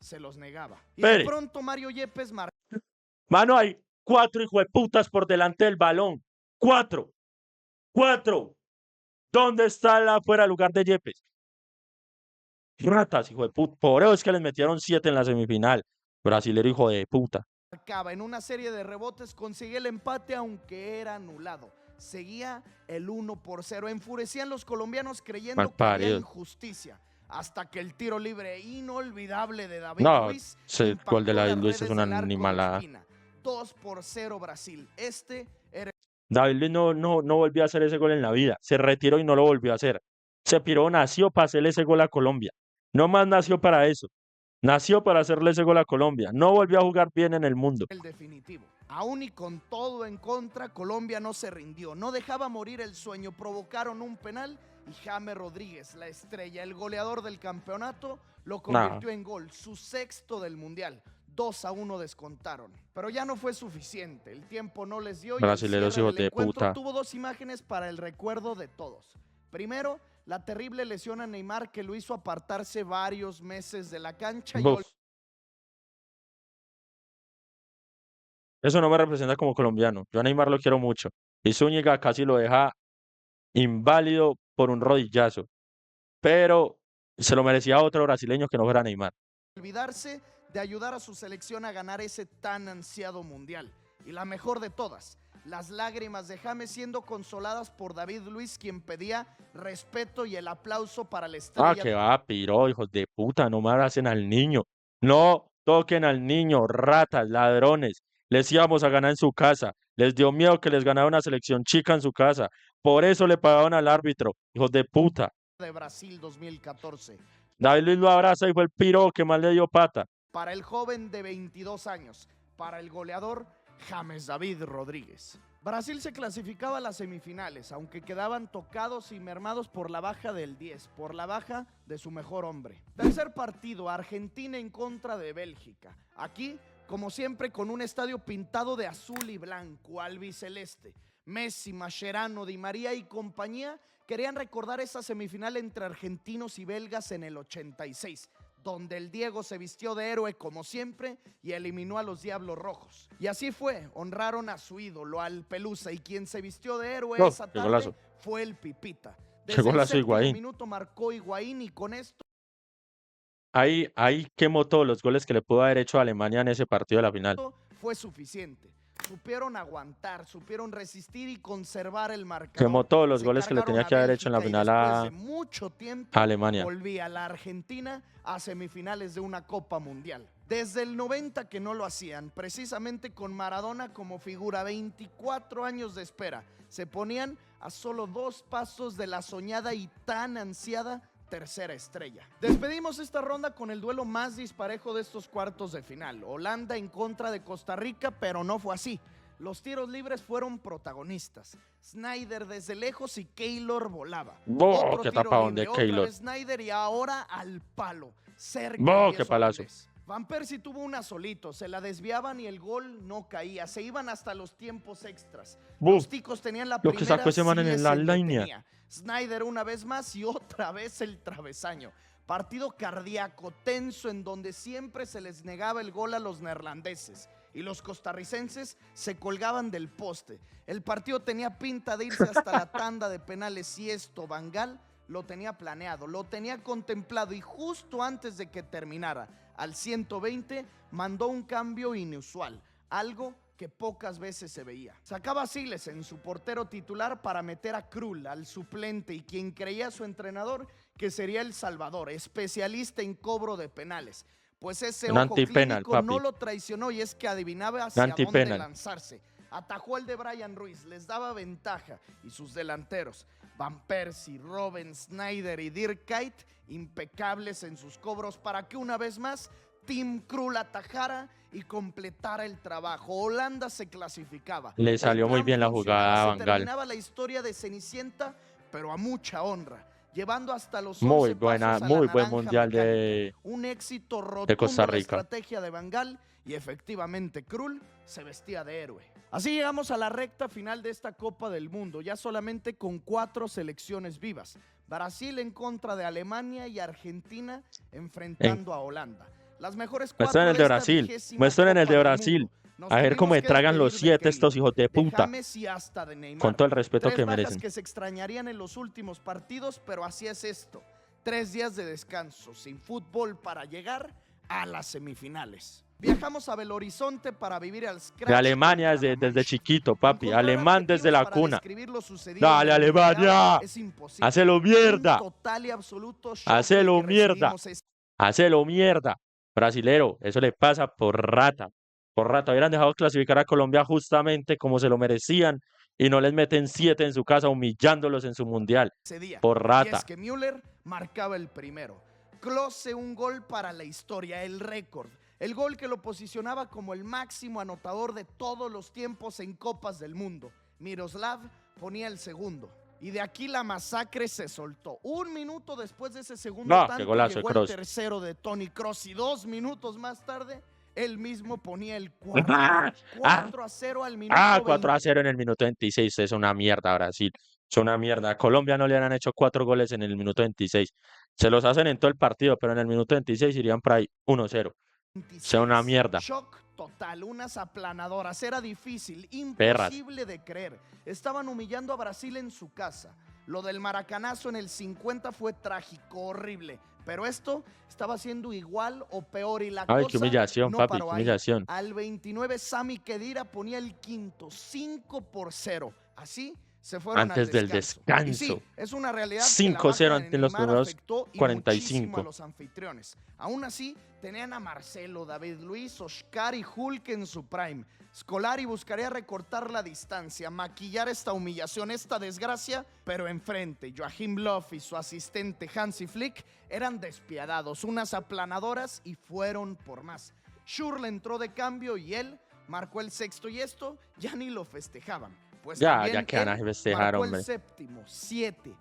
Se los negaba. Y Espere. de pronto Mario Yepes marcaba. Mano, hay 4 hijo de putas por delante del balón. 4. 4. ¿Dónde está el fuera de lugar de Yepes? Ratas, hijo de puta. Por eso es que les metieron 7 en la semifinal. Brasilero, hijo de puta. En una serie de rebotes consigue el empate aunque era anulado. Seguía el 1-0. Enfurecían los colombianos creyendo que había Malparidos. injusticia. Hasta que el tiro libre inolvidable de David No, Luiz ese impactó gol de las David Luiz es redes una del arco de animalada. Ospina. 2-0 Brasil. Este era David Luiz no volvió a hacer ese gol en la vida. Se retiró y no lo volvió a hacer. Se piró, nació para hacerle ese gol a Colombia. No más nació para eso. Nació para hacerle ese gol a Colombia. No volvió a jugar bien en el mundo. el definitivo. Aún y con todo en contra, Colombia no se rindió. No dejaba morir el sueño. Provocaron un penal y James Rodríguez, la estrella, el goleador del campeonato, lo No, convirtió en gol, su sexto del Mundial. 2-1 descontaron. Pero ya no fue suficiente, el tiempo no les dio y al brasileros cierre hijos del de encuentro puta. tuvo dos imágenes para el recuerdo de todos. Primero, la terrible lesión a Neymar que lo hizo apartarse varios meses de la cancha y Buf, eso no me representa como colombiano. Yo a Neymar lo quiero mucho. Y Zúñiga casi lo deja inválido por un rodillazo. Pero se lo merecía otro brasileño que no fuera Neymar. olvidarse de ayudar a su selección a ganar ese tan ansiado mundial. Y la mejor de todas, las lágrimas de James siendo consoladas por David Luiz, quien pedía respeto y el aplauso para la Ah, estrella. que va, piro, hijos de puta, no hacen al niño. No toquen al niño, ratas, ladrones. Les íbamos a ganar en su casa. Les dio miedo que les ganara una selección chica en su casa. Por eso le pagaron al árbitro, hijos de puta. De Brasil 2014. David Luiz lo abraza y fue el piro que más le dio pata. Para el joven de 22 años, para el goleador James David Rodríguez. Brasil se clasificaba a las semifinales, aunque quedaban tocados y mermados por la baja del 10, por la baja de su mejor hombre. Tercer partido, Argentina en contra de Bélgica. Aquí, como siempre, con un estadio pintado de azul y blanco, albiceleste. Messi, Mascherano, Di María y compañía querían recordar esa semifinal entre argentinos y belgas en el 86, donde el Diego se vistió de héroe como siempre y eliminó a los Diablos Rojos. Y así fue, honraron a su ídolo, al Pelusa, y quien se vistió de héroe No, esa qué tarde golazo. fue el Pipita. Qué Desde el golazo séptimo Higuaín. minuto marcó Higuaín y con esto Ahí quemó todos los goles que le pudo haber hecho a Alemania en ese partido de la final. fue suficiente. Supieron aguantar, supieron resistir y conservar el Quemó marcador. todos los Se goles que le cargaron tenía a que haber hecho en la Bélgica y final después de a mucho tiempo Alemania. volvía la Argentina a semifinales de una Copa Mundial. Desde el 90 que no lo hacían, precisamente con Maradona como figura, 24 años de espera. Se ponían a solo 2 pasos de la soñada y tan ansiada tercera estrella. Despedimos esta ronda con el duelo más disparejo de estos cuartos de final. Holanda en contra de Costa Rica, pero no fue así. Los tiros libres fueron protagonistas. Snyder desde lejos y Keylor volaba. ¡Boh! ¡Qué Tiro tapadón de libre, otra Keylor! vez Snyder y ahora al palo. Cerca ¡Boh! el ¡Qué 10 palazo! holandés. Van Persie tuvo una solito, se la desviaban y el gol no caía. Se iban hasta los tiempos extras. ¡Buf! Los ticos tenían la Lo que primera, sacó ese man sí en les la línea. entretenía. Snyder una vez más y otra vez el travesaño. Partido cardíaco, tenso, en donde siempre se les negaba el gol a los neerlandeses y los costarricenses se colgaban del poste. El partido tenía pinta de irse hasta la tanda de penales y esto Van Gaal lo tenía planeado, lo tenía contemplado y justo antes de que terminara, al 120, mandó un cambio inusual, algo que pocas veces se veía. Sacaba a Siles en su portero titular para meter a Krul, al suplente, y quien creía su entrenador que sería el Salvador, especialista en cobro de penales. Pues ese Un ojo antipenal, clínico papi. no lo traicionó y es que adivinaba Un hacia dónde antipenal. lanzarse. Atajó el de Brian Ruiz, les daba ventaja y sus delanteros, Van Persie, Robben, Snyder y Dirk Kuyt, impecables en sus cobros para que una vez más Tim Krul atajara y completara el trabajo. Holanda se clasificaba. Le salió El muy plan bien la funcionaba, jugada a se Van Gaal. terminaba la historia de Cenicienta, pero a mucha honra, llevando hasta los Muy 11 buena, pasos a la muy buen naranja mundial mecánica. Un éxito de rotundo Costa la Rica. estrategia de Van Gaal y efectivamente Krul se vestía de héroe. Así llegamos a la recta final de esta Copa del Mundo, ya solamente con 4 selecciones vivas. Brasil en contra de Alemania y Argentina enfrentando a Holanda. Las mejores 4 Muestren el de Brasil. Muestren el de Brasil. A ver cómo me tragan los 7 estos hijos de puta. James y hasta de Neymar. Con todo el respeto 3 que bajas merecen. que se extrañarían en los últimos partidos, pero así es esto. 3 días de descanso, sin fútbol para llegar a las semifinales. Viajamos a Belo Horizonte para vivir al scratch. De Alemania desde chiquito, papi. Alemán desde la cuna. Dale, Alemania. Hacelo mierda. Hacelo mierda. Hacelo mierda. Brasilero, eso le pasa por rata. Por rata. Hubieran dejado clasificar a Colombia justamente como se lo merecían y no les meten 7 en su casa humillándolos en su mundial. Por Y rata. es que Müller marcaba el primero. Klose un gol para la historia, el récord. El gol que lo posicionaba como el máximo anotador de todos los tiempos en Copas del Mundo. Miroslav ponía el segundo. Y de aquí la masacre se soltó. Un minuto después de ese segundo No, qué tanto golazo de llegó el Kroos. tercero de Toni Kroos y 2 minutos más tarde él mismo ponía el cuarto. Ah, 4-0 al minuto 4-0 en el minuto 26. Es una mierda Brasil. Es una mierda. A Colombia no le han hecho 4 goles en el minuto 26. Se los hacen en todo el partido, pero en el minuto 26 irían por ahí 1-0. O sea, una 26. mierda. Shock total, unas aplanadoras. Era difícil, Perras. imposible de creer. Estaban humillando a Brasil en su casa. Lo del maracanazo en el 50 fue trágico, horrible. Pero esto estaba siendo igual o peor y la Ay, qué cosa humillación, no papi, paró qué ahí. humillación. Al 29 Sami Khedira ponía el quinto, 5-0. Así se fueron al Antes del descanso. Y sí, descanso. es una realidad que la 5-0 baja ante en los Neymar primeros afectó y muchísimo a 45. los anfitriones. Aún así, tenían a Marcelo, David Luiz, Oscar y Hulk en su prime. Scolari buscaría recortar la distancia, maquillar esta humillación, esta desgracia, pero enfrente, Joachim Löw y su asistente Hansi Flick eran despiadados, unas aplanadoras y fueron por más. Schürrle entró de cambio y él marcó el sexto y esto ya ni lo festejaban. Pues Ya que van a él festejar, marcó hombre. el séptimo, 7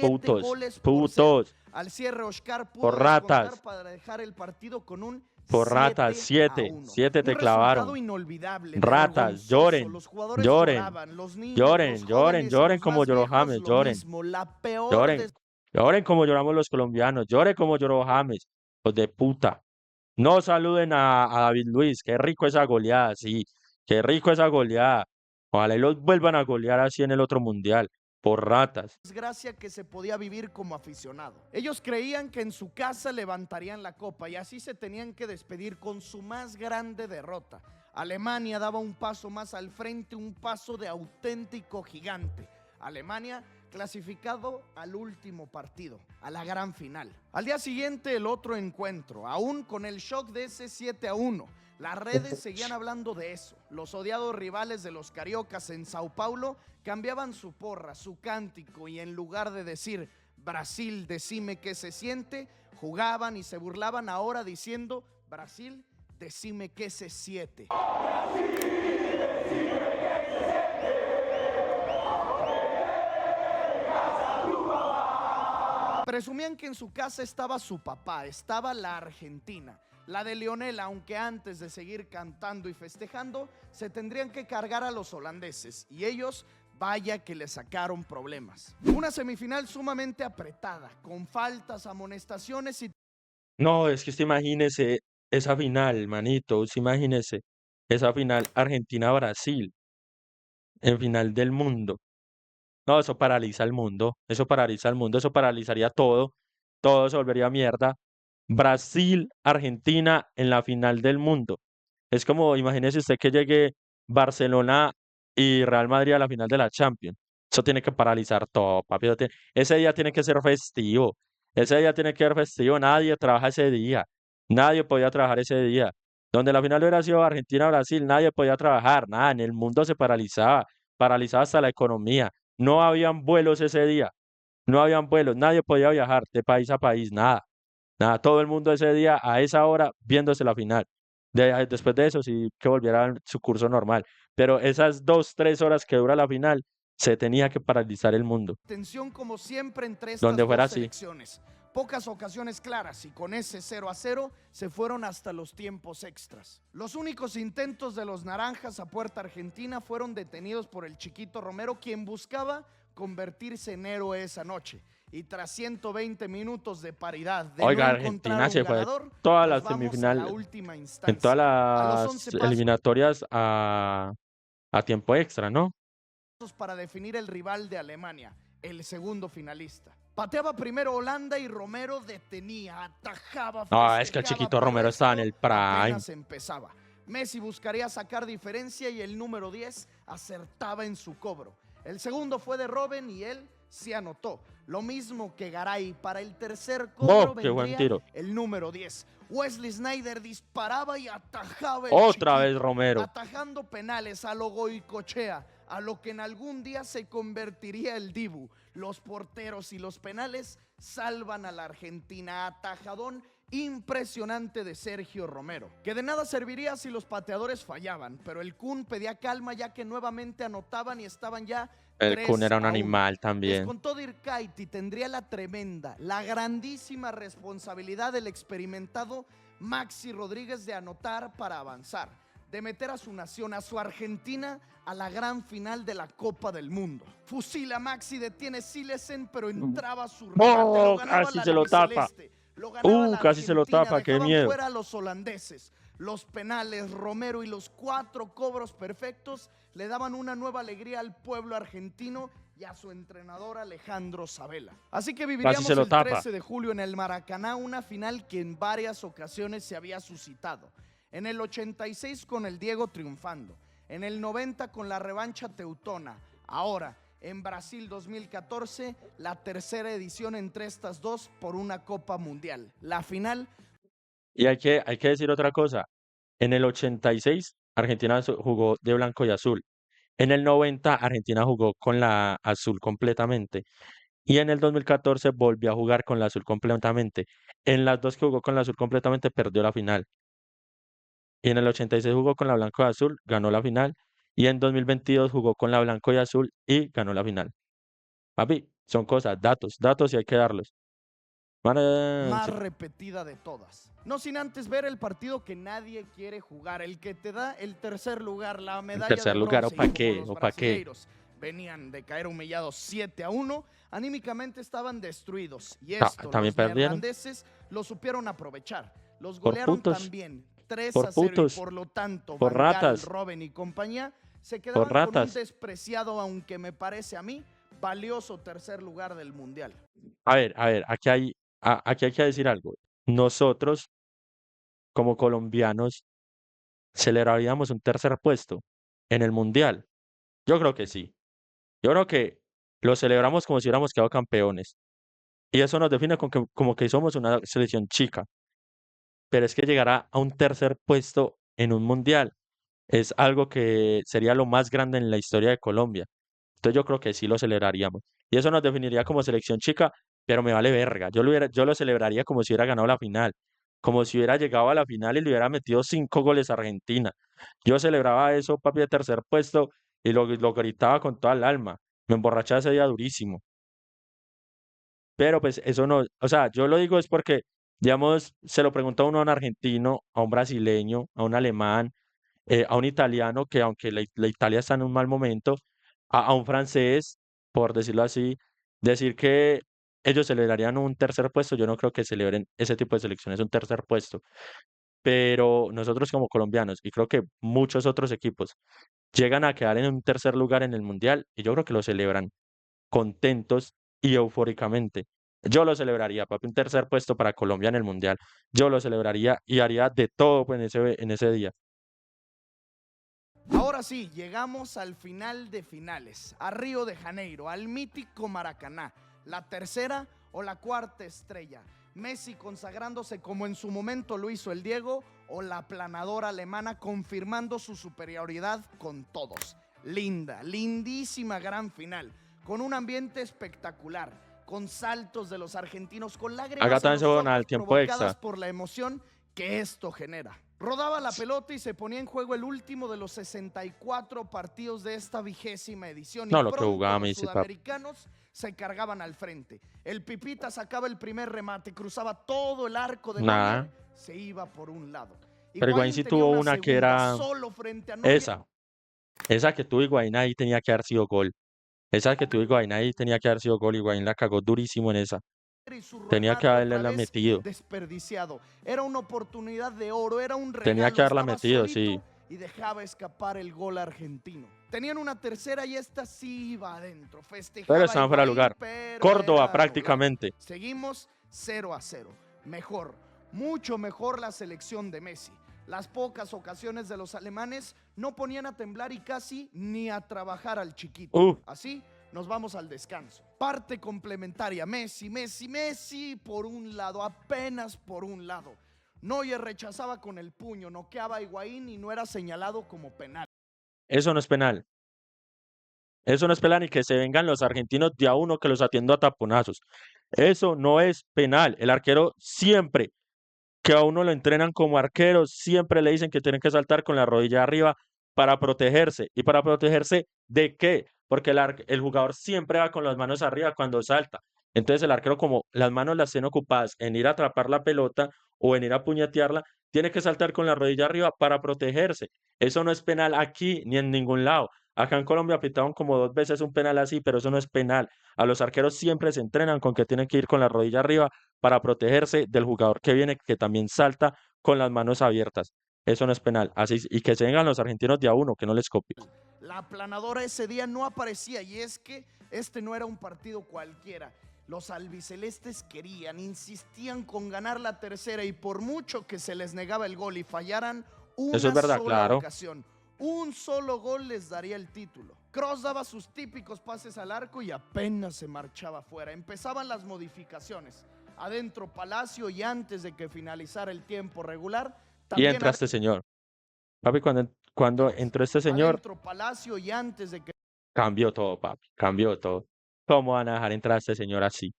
Putos, goles por 0. putos, Al cierre Oscar pudo por ratas, descontar para dejar el partido con un por ratas, 7-1. 7 te Un resultado clavaron. inolvidable, Ratas, vergonzoso. lloren, Los jugadores lloren, lloraban, los niños, lloren, los lloren, jóvenes y lloren los como más lloró viejos, James, lo lloren, mismo. La peor lloren, lloren como lloramos los colombianos, lloren como lloró James, los de puta. No saluden a David Luiz, qué rico esa goleada, sí, qué rico esa goleada. Ojalá y los vuelvan a golear así en el otro mundial, por ratas. desgracia que se podía vivir como aficionado. Ellos creían que en su casa levantarían la copa y así se tenían que despedir con su más grande derrota. Alemania daba un paso más al frente, un paso de auténtico gigante. Alemania clasificado al último partido, a la gran final. Al día siguiente el otro encuentro, aún con el shock de ese 7-1. Las redes seguían hablando de eso. Los odiados rivales de los cariocas en Sao Paulo cambiaban su porra, su cántico y en lugar de decir Brasil, decime qué se siente, jugaban y se burlaban ahora diciendo Brasil, decime qué se siente. Presumían que en su casa estaba su papá, estaba la Argentina. La de Lionel, aunque antes de seguir cantando y festejando, se tendrían que cargar a los holandeses. Y ellos, vaya que le sacaron problemas. Una semifinal sumamente apretada, con faltas, amonestaciones y... No, es que usted imagínese esa final, manito, usted imagínese esa final Argentina-Brasil, en final del mundo. No, eso paraliza el mundo, eso paraliza el mundo, eso paralizaría todo, todo se volvería mierda. Brasil, Argentina en la final del mundo. Es como, imagínese usted que llegue Barcelona y Real Madrid a la final de la Champions. Eso tiene que paralizar todo, papi. Ese día tiene que ser festivo. Ese día tiene que ser festivo. Nadie trabaja ese día. Nadie podía trabajar ese día. Donde la final hubiera sido Argentina-Brasil, nadie podía trabajar. Nada, en el mundo se paralizaba. Paralizaba hasta la economía. No habían vuelos ese día. No habían vuelos. Nadie podía viajar de país a país. Nada. Nada, todo el mundo ese día, a esa hora, viéndose la final. Después de eso, sí que volviera a su curso normal. Pero esas 2, 3 horas que dura la final, se tenía que paralizar el mundo. tensión como siempre entre estas Donde fuera dos así. selecciones. Pocas ocasiones claras y con ese 0-0 se fueron hasta los tiempos extras. Los únicos intentos de los naranjas a puerta argentina fueron detenidos por el Chiquito Romero, quien buscaba convertirse en héroe esa noche. Y tras 120 minutos de paridad de Oiga, no encontrar Argentina un se fue ganador, todas nos las vamos a la semifinales, última en instancia. todas A los las 11 pasos eliminatorias a tiempo extra, ¿no? para definir el rival de Alemania, el segundo finalista. Pateaba primero Holanda y Romero detenía, atajaba, No, es que el festejaba, Chiquito pero Romero estaba en esto el prime. apenas empezaba. Messi buscaría sacar diferencia y el número 10 acertaba en su cobro. El segundo fue de Robben y él se anotó. Lo mismo que Garay. Para el tercer cobro ¡Qué buen vendría tiro! el número 10. Wesley Sneijder disparaba y atajaba el Otra vez Chiquito, Romero. atajando penales a lo Goicoechea, a lo que en algún día se convertiría el Dibu. Los porteros y los penales salvan a la Argentina. Atajadón impresionante de Sergio Romero, que de nada serviría si los pateadores fallaban, pero el Kun pedía calma ya que nuevamente anotaban y estaban ya El Kun 3 era un a 1. animal también. Descontó Dirkaiti, tendría la tremenda, la grandísima responsabilidad del experimentado Maxi Rodríguez de anotar para avanzar, de meter a su nación, a su Argentina, a la gran final de la Copa del Mundo. Fusila Maxi, detiene Silesen, pero entraba su remate, lo ¡Oh! ganaba Casi la se lo tapa. albiceleste, lo ganaba la Casi se lo Argentina, tapa, qué dejaban miedo. fuera a los holandeses. Los penales, Romero y los 4 cobros perfectos le daban una nueva alegría al pueblo argentino y a su entrenador Alejandro Sabella. Así que Casi viviríamos se lo el tapa. 13 de julio en el Maracaná una final que en varias ocasiones se había suscitado. En el 86 con el Diego triunfando, en el 90 con la revancha teutona, ahora en Brasil 2014, la tercera edición entre estas dos por una Copa Mundial. La final. Y hay que decir otra cosa. En el 86, Argentina jugó de blanco y azul. En el 90, Argentina jugó con la azul completamente. Y en el 2014 volvió a jugar con la azul completamente. En las dos que jugó con la azul completamente, perdió la final. Y en el 86 jugó con la blanco y azul, ganó la final. Y en 2022 jugó con la blanco y azul y ganó la final. Papi, son cosas, datos y hay que darlos. Más Marache. repetida de todas. No sin antes ver el partido que nadie quiere jugar, el que te da el tercer lugar, la En medalla de tercer lugar, ¿o bronce. Y para como qué? los ¿O para qué? brasileiros venían de caer humillados 7 a 1, anímicamente estaban destruidos. Y También los perdieron. neerlandeses lo supieron aprovechar. Los Por golearon putos, también 3 por a 0 y putos, por lo tanto por Van Gaal, ratas, Robben y compañía se por quedaban con un ratas. despreciado, aunque me parece a mí, valioso tercer lugar del Mundial. A ver, aquí hay que decir algo. Nosotros, como colombianos, ¿celebraríamos un tercer puesto en el Mundial? Yo creo que sí. Yo creo que lo celebramos como si hubiéramos quedado campeones. Y eso nos define como que somos una selección chica. Pero es que llegar a un tercer puesto en un Mundial es algo que sería lo más grande en la historia de Colombia. Entonces yo creo que sí lo celebraríamos. Y eso nos definiría como selección chica, pero me vale verga. Yo lo celebraría como si hubiera ganado la final, como si hubiera llegado a la final y le hubiera metido 5 goles a Argentina. Yo celebraba eso, papi, de tercer puesto y lo gritaba con toda el alma. Me emborrachaba ese día durísimo. Pero pues eso no, o sea, yo lo digo es porque, digamos, se lo pregunta uno a un argentino, a un brasileño, a un alemán, a un italiano, que aunque la Italia está en un mal momento, a un francés, por decirlo así, decir que ellos celebrarían un tercer puesto, yo no creo que celebren ese tipo de selecciones, un tercer puesto. Pero nosotros como colombianos, y creo que muchos otros equipos, llegan a quedar en un tercer lugar en el Mundial, y yo creo que lo celebran contentos y eufóricamente. Yo lo celebraría, papi, un tercer puesto para Colombia en el Mundial. Yo lo celebraría y haría de todo pues, en ese día. Ahora sí, llegamos al final de finales, a Río de Janeiro, al mítico Maracaná, la tercera o la cuarta estrella. Messi consagrándose como en su momento lo hizo el Diego, o la planadora alemana confirmando su superioridad con todos. Linda, lindísima gran final, con un ambiente espectacular, con saltos de los argentinos, con Acá lágrimas en también se los van al ojos tiempo extra. provocadas por la emoción que esto genera. Rodaba la pelota y se ponía en juego el último de los 64 partidos de esta 20ª edición y No, lo que pronto jugaba los Messi, papi. sudamericanos se cargaban al frente. El Pipita sacaba el primer remate, cruzaba todo el arco de Nada. Neuer, se iba por un lado. Pero Higuaín Higuaín sí tenía tuvo una una que segunda era solo frente a Neuer esa. Esa que tuvo Higuaín ahí tenía que haber sido gol. Esa que tuvo Higuaín ahí tenía que haber sido gol. Higuaín la cagó durísimo en esa. y su Tenía que remate otra haberla vez metido. desperdiciado. Era una oportunidad de oro, era un Tenía que regalo, haberla estaba metido, sí. solito y dejaba escapar el gol argentino. Tenían una tercera y esta sí iba adentro. Pero Festejaba estaban fuera de Higuaín, lugar. pero Córdoba era anulado. prácticamente. Seguimos 0 a 0. Mejor, mucho mejor la selección de Messi. Las pocas ocasiones de los alemanes no ponían a temblar y casi ni a trabajar al chiquito. Así nos vamos al descanso. Parte complementaria, Messi, por un lado, apenas por un lado. Neuer rechazaba con el puño, noqueaba a Higuaín y no era señalado como penal. Eso no es penal. Eso no es penal ni que se vengan los argentinos de a uno que los atiendo a taponazos. Eso no es penal. El arquero siempre que a uno lo entrenan como arquero, siempre le dicen que tienen que saltar con la rodilla arriba para protegerse. ¿Y para protegerse de qué? Porque el jugador siempre va con las manos arriba cuando salta. Entonces el arquero, como las manos las tiene ocupadas en ir a atrapar la pelota o en ir a puñetearla, tiene que saltar con la rodilla arriba para protegerse. Eso no es penal aquí ni en ningún lado. Acá en Colombia pitaron como 2 veces un penal así, pero eso no es penal. A los arqueros siempre se entrenan con que tienen que ir con la rodilla arriba para protegerse del jugador que viene, que también salta con las manos abiertas. Eso no es penal. Así, y que se vengan los argentinos de a uno, que no les copien. La aplanadora ese día no aparecía y es que este no era un partido cualquiera. Los albicelestes querían, insistían con ganar la tercera y por mucho que se les negaba el gol y fallaran Eso es una verdad, sola claro. ocasión, un solo gol les daría el título. Cross daba sus típicos pases al arco y apenas se marchaba fuera. Empezaban las modificaciones. Adentro Palacio y antes de que finalizara el tiempo regular, Y también entra este señor. Papi, cuando entró este señor, adentro Palacio y antes de que cambió todo, papi. Cambió todo. ¿Cómo van a dejar entrar a este señor así?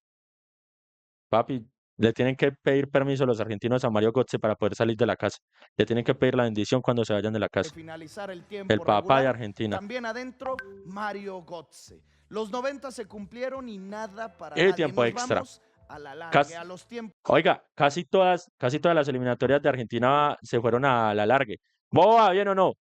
Papi, le tienen que pedir permiso a los argentinos a Mario Götze para poder salir de la casa. Le tienen que pedir la bendición cuando se vayan de la casa. finalizar el El tiempo papá de regular, Argentina. también adentro Mario Götze. Los 90 se cumplieron y nada para Y nadie. tiempo Nos extra. vamos a la largue, Cas- a los tiempos Oiga, casi todas las eliminatorias de Argentina se fueron a la largue. ¿Boba, bien o no?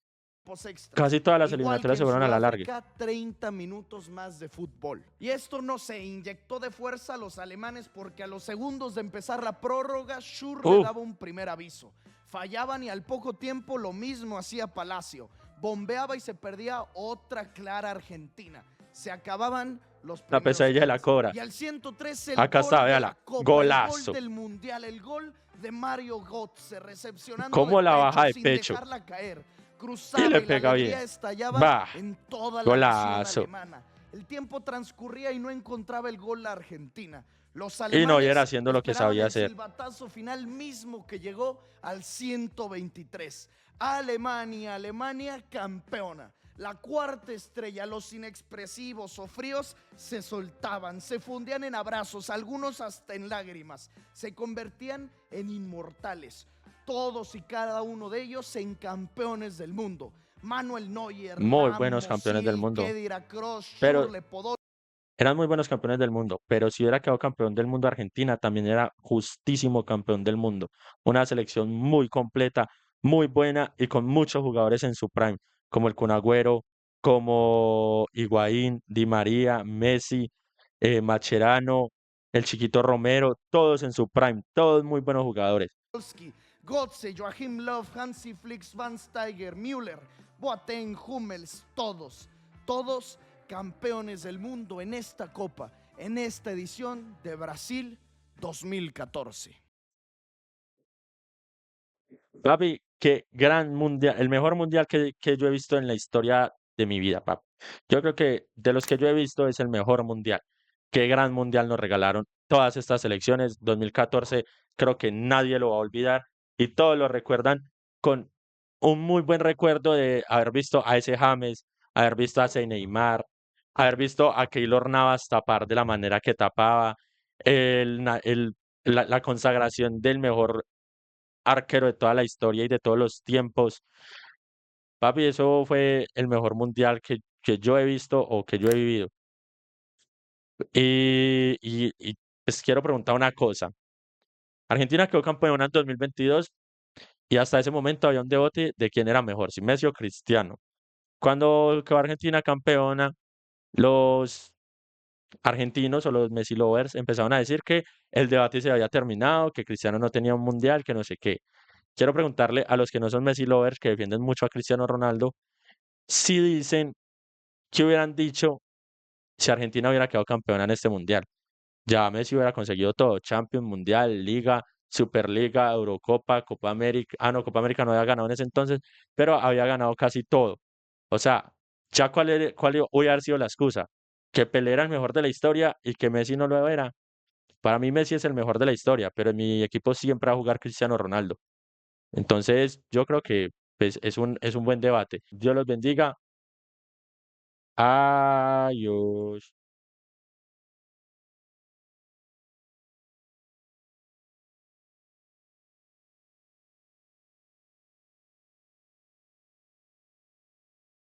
extras. Casi todas las Igual que eliminatorias se en fueron a la largue. Sudáfrica, 30 minutos más de fútbol. Y esto no se inyectó de fuerza a los alemanes porque a los segundos de empezar la prórroga, Schürrle le Uf, daba un primer aviso. Fallaban y al poco tiempo lo mismo hacía Palacio. Bombeaba y se perdía otra clara Argentina. Se acababan los la primeros pesadilla de la 15. cobra. Y al 103 el Acá gol está, de la véala. Copa, el gol Golazo. del Mundial, el gol de Mario Götze, recepcionando de ¿Cómo la baja pecho de sin pecho? dejarla caer. Y Cruzaba le y la pega alegría bien. estallaba Va, en toda la nación golazo. alemana. El tiempo transcurría y no encontraba el gol la Argentina. Los Y no, y era alemanes haciendo lo que esperaban sabía el hacer. silbatazo final mismo que llegó al 123. Alemania, Alemania campeona. La cuarta estrella, los inexpresivos o fríos se soltaban, se fundían en abrazos, algunos hasta en lágrimas, se convertían en inmortales. Todos y cada uno de ellos en campeones del mundo. Manuel Neuer, Muy buenos Ramos, campeones del Sil, mundo. Khedira, Kroos, Pero Schürrle, Podolski. eran muy buenos campeones del mundo. Pero si hubiera quedado campeón del mundo Argentina, también era justísimo campeón del mundo. Una selección muy completa, muy buena y con muchos jugadores en su prime, como el Kun Agüero, como Higuaín, Di María, Messi, Macherano, el Chiquito Romero, todos en su prime, todos muy buenos jugadores. Götze, Joachim Löw, Hansi Flick, Van Steiger, Müller, Boateng, Hummels, todos campeones del mundo en esta Copa, en esta edición de Brasil 2014. Papi, qué gran mundial, el mejor mundial que yo he visto en la historia de mi vida, papi. Yo creo que de los que yo he visto es el mejor mundial. Qué gran mundial nos regalaron todas estas selecciones. 2014, creo que nadie lo va a olvidar y todos lo recuerdan con un muy buen recuerdo de haber visto a ese James, haber visto a ese Neymar, haber visto a Keylor Navas tapar de la manera que tapaba, el, na- el- la consagración del mejor arquero de toda la historia y de todos los tiempos. Papi, eso fue el mejor mundial que yo he visto o que yo he vivido. Y pues quiero preguntar una cosa. Argentina quedó campeona en 2022 y hasta ese momento había un debate de quién era mejor, si Messi o Cristiano. Cuando quedó Argentina campeona, los argentinos o los Messi lovers empezaron a decir que el debate se había terminado, que Cristiano no tenía un mundial, que no sé qué. Quiero preguntarle a los que no son Messi lovers, que defienden mucho a Cristiano Ronaldo, si dicen que hubieran dicho si Argentina hubiera quedado campeona en este mundial. Ya Messi hubiera conseguido todo, Champions, Mundial, Liga, Superliga, Eurocopa, Copa América. Ah, no, Copa América no había ganado en ese entonces, pero había ganado casi todo. O sea, ya cuál hubiera sido la excusa, que Pelé era el mejor de la historia y que Messi no lo era. Para mí Messi es el mejor de la historia, pero en mi equipo siempre va a jugar Cristiano Ronaldo. Entonces, yo creo que pues, es un buen debate. Dios los bendiga. Adiós.